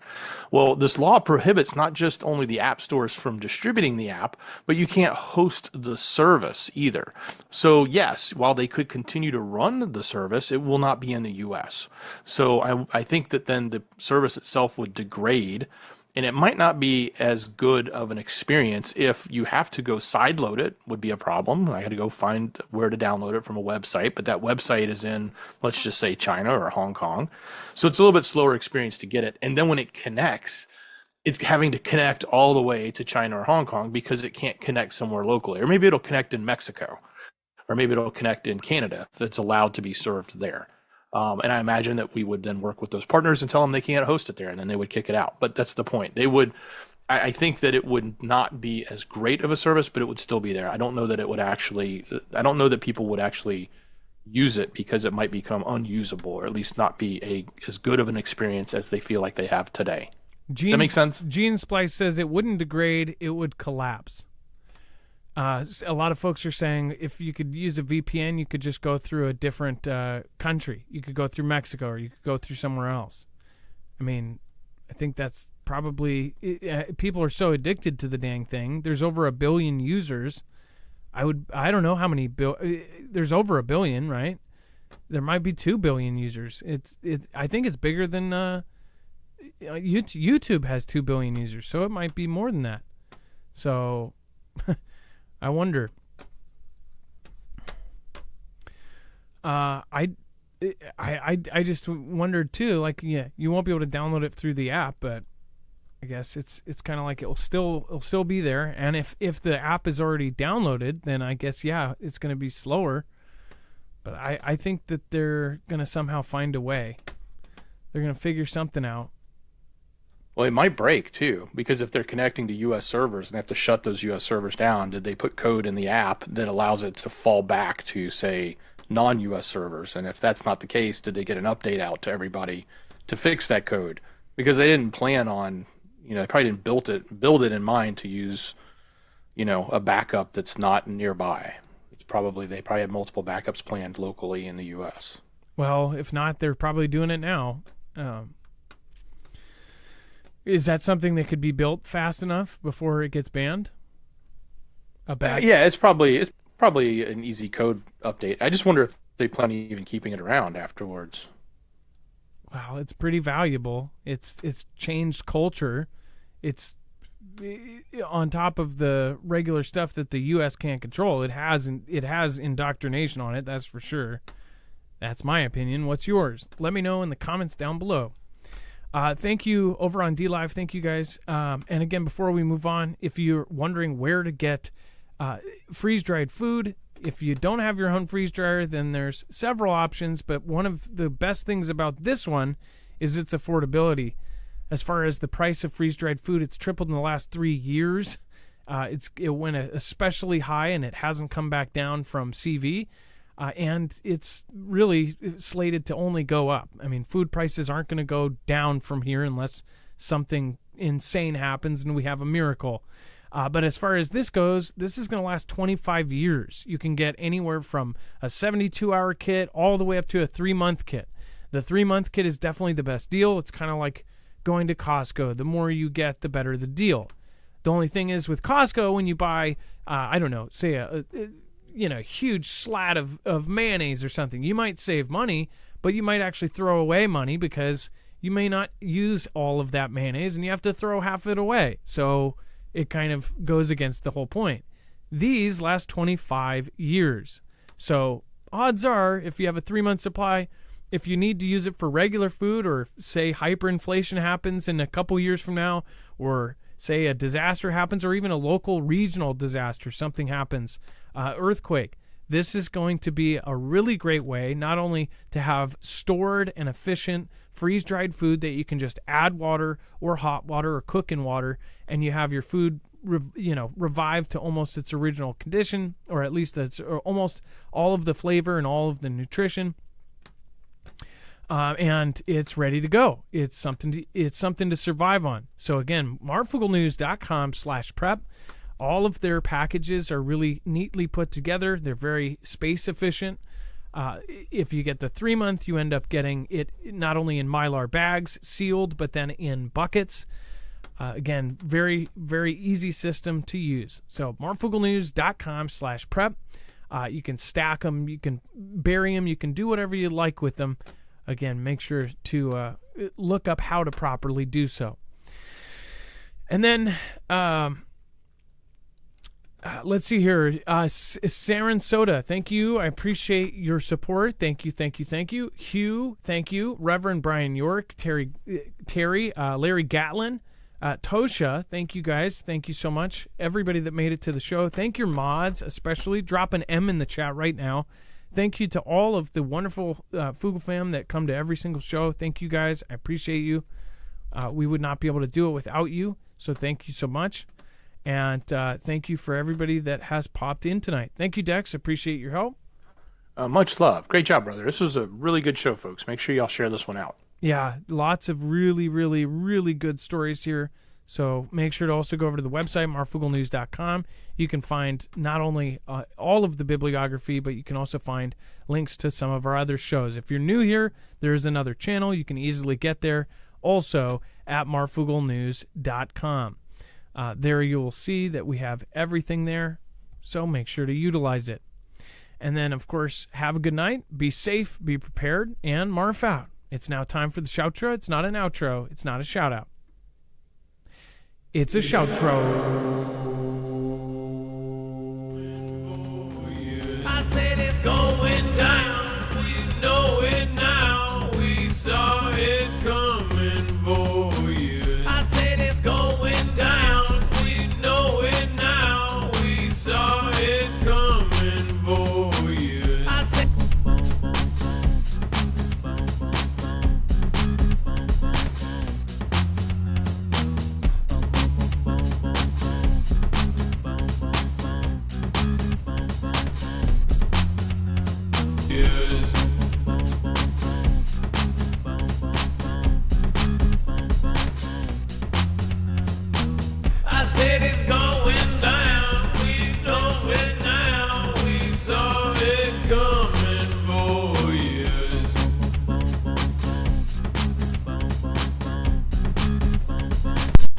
Well, this law prohibits not just only the app stores from distributing the app, but you can't host the service either. So yes, while they could continue to run the service, it will not be in the U.S. So I think that then the service itself would degrade, and it might not be as good of an experience. If you have to go sideload it, would be a problem. I had to go find where to download it from a website, but that website is in, let's just say, China or Hong Kong. So it's a little bit slower experience to get it. And then when it connects, it's having to connect all the way to China or Hong Kong because it can't connect somewhere locally. Or maybe it'll connect in Mexico, or maybe it'll connect in Canada if it's allowed to be served there. And I imagine that we would then work with those partners and tell them they can't host it there, and then they would kick it out. But that's the point. I think that it would not be as great of a service, but it would still be there. I don't know that people would actually use it because it might become unusable, or at least not be as good of an experience as they feel like they have today. Does that make sense? Gene Splice says it wouldn't degrade, it would collapse. A lot of folks are saying if you could use a VPN, you could just go through a different country. You could go through Mexico, or you could go through somewhere else. I mean, I think that's probably... people are so addicted to the dang thing. There's over 1 billion users. I don't know how many... there's over 1 billion, right? There might be 2 billion users. I think it's bigger than... YouTube has 2 billion users, so it might be more than that. So... I wonder. I just wondered too. Like, yeah, you won't be able to download it through the app, but I guess it's kind of like it'll still be there. And if the app is already downloaded, then I guess, yeah, it's going to be slower. But I think that they're going to somehow find a way. They're going to figure something out. Well, it might break too, because if they're connecting to U.S. servers and they have to shut those U.S. servers down, did they put code in the app that allows it to fall back to, say, non-U.S. servers? And if that's not the case, did they get an update out to everybody to fix that code? Because they didn't plan on, they probably didn't build it in mind to use, a backup that's not nearby. They probably had multiple backups planned locally in the U.S. Well, if not, they're probably doing it now. Is that something that could be built fast enough before it gets banned? Yeah, it's probably an easy code update. I just wonder if they plan on even keeping it around afterwards. Wow, it's pretty valuable. It's changed culture. It's on top of the regular stuff that the U.S. can't control. It has indoctrination on it. That's for sure. That's my opinion. What's yours? Let me know in the comments down below. Thank you over on DLive. Thank you guys. And again, before we move on, if you're wondering where to get freeze-dried food, if you don't have your own freeze dryer, then there's several options. But one of the best things about this one is its affordability. As far as the price of freeze-dried food, it's tripled in the last 3 years. It went especially high, and it hasn't come back down from CV. And it's really slated to only go up. I mean, food prices aren't going to go down from here unless something insane happens and we have a miracle. But as far as this goes, this is going to last 25 years. You can get anywhere from a 72-hour kit all the way up to a 3-month kit. The 3-month kit is definitely the best deal. It's kind of like going to Costco. The more you get, the better the deal. The only thing is with Costco, when you buy, say a huge slat of mayonnaise or something, you might save money, but you might actually throw away money because you may not use all of that mayonnaise and you have to throw half of it away. So it kind of goes against the whole point. These last 25 years. So odds are, if you have a 3-month supply, if you need to use it for regular food, or say hyperinflation happens in a couple years from now, or say a disaster happens, or even a local regional disaster, something happens, earthquake, this is going to be a really great way not only to have stored and efficient freeze-dried food that you can just add water or hot water or cook in water, and you have your food revived to almost its original condition, or at least it's almost all of the flavor and all of the nutrition. And it's ready to go. It's something to survive on. So again, marfooglenews.com/prep. All of their packages are really neatly put together. They're very space efficient. If you get the 3-month, you end up getting it not only in Mylar bags sealed, but then in buckets. Again, very, very easy system to use. So marfooglenews.com/prep. You can stack them, you can bury them, you can do whatever you like with them. Again, make sure to look up how to properly do so. And then let's see here. Saren Soda, thank you. I appreciate your support. Thank you, thank you, thank you. Hugh, thank you. Reverend Brian York, Terry, Larry Gatlin, Tosha, thank you guys. Thank you so much. Everybody that made it to the show. Thank your mods, especially. Drop an M in the chat right now. Thank you to all of the wonderful Foogle fam that come to every single show. Thank you guys. I appreciate you. We would not be able to do it without you, so thank you so much. And thank you for everybody that has popped in tonight. Thank you, Dex. Appreciate your help. Much love. Great job, brother. This was a really good show, folks. Make sure y'all share this one out. Yeah, lots of really, really, really good stories here. So make sure to also go over to the website, marfooglenews.com. You can find not only all of the bibliography, but you can also find links to some of our other shows. If you're new here, there's another channel. You can easily get there. Also at marfooglenews.com. There you will see that we have everything there, so make sure to utilize it. And then, of course, have a good night. Be safe, be prepared, and Marf out. It's now time for the shoutro. It's not an outro. It's not a shout-out. It's a shoutro. I said it's going down. We know it now. We saw it coming for years. I said it's going said it's going down.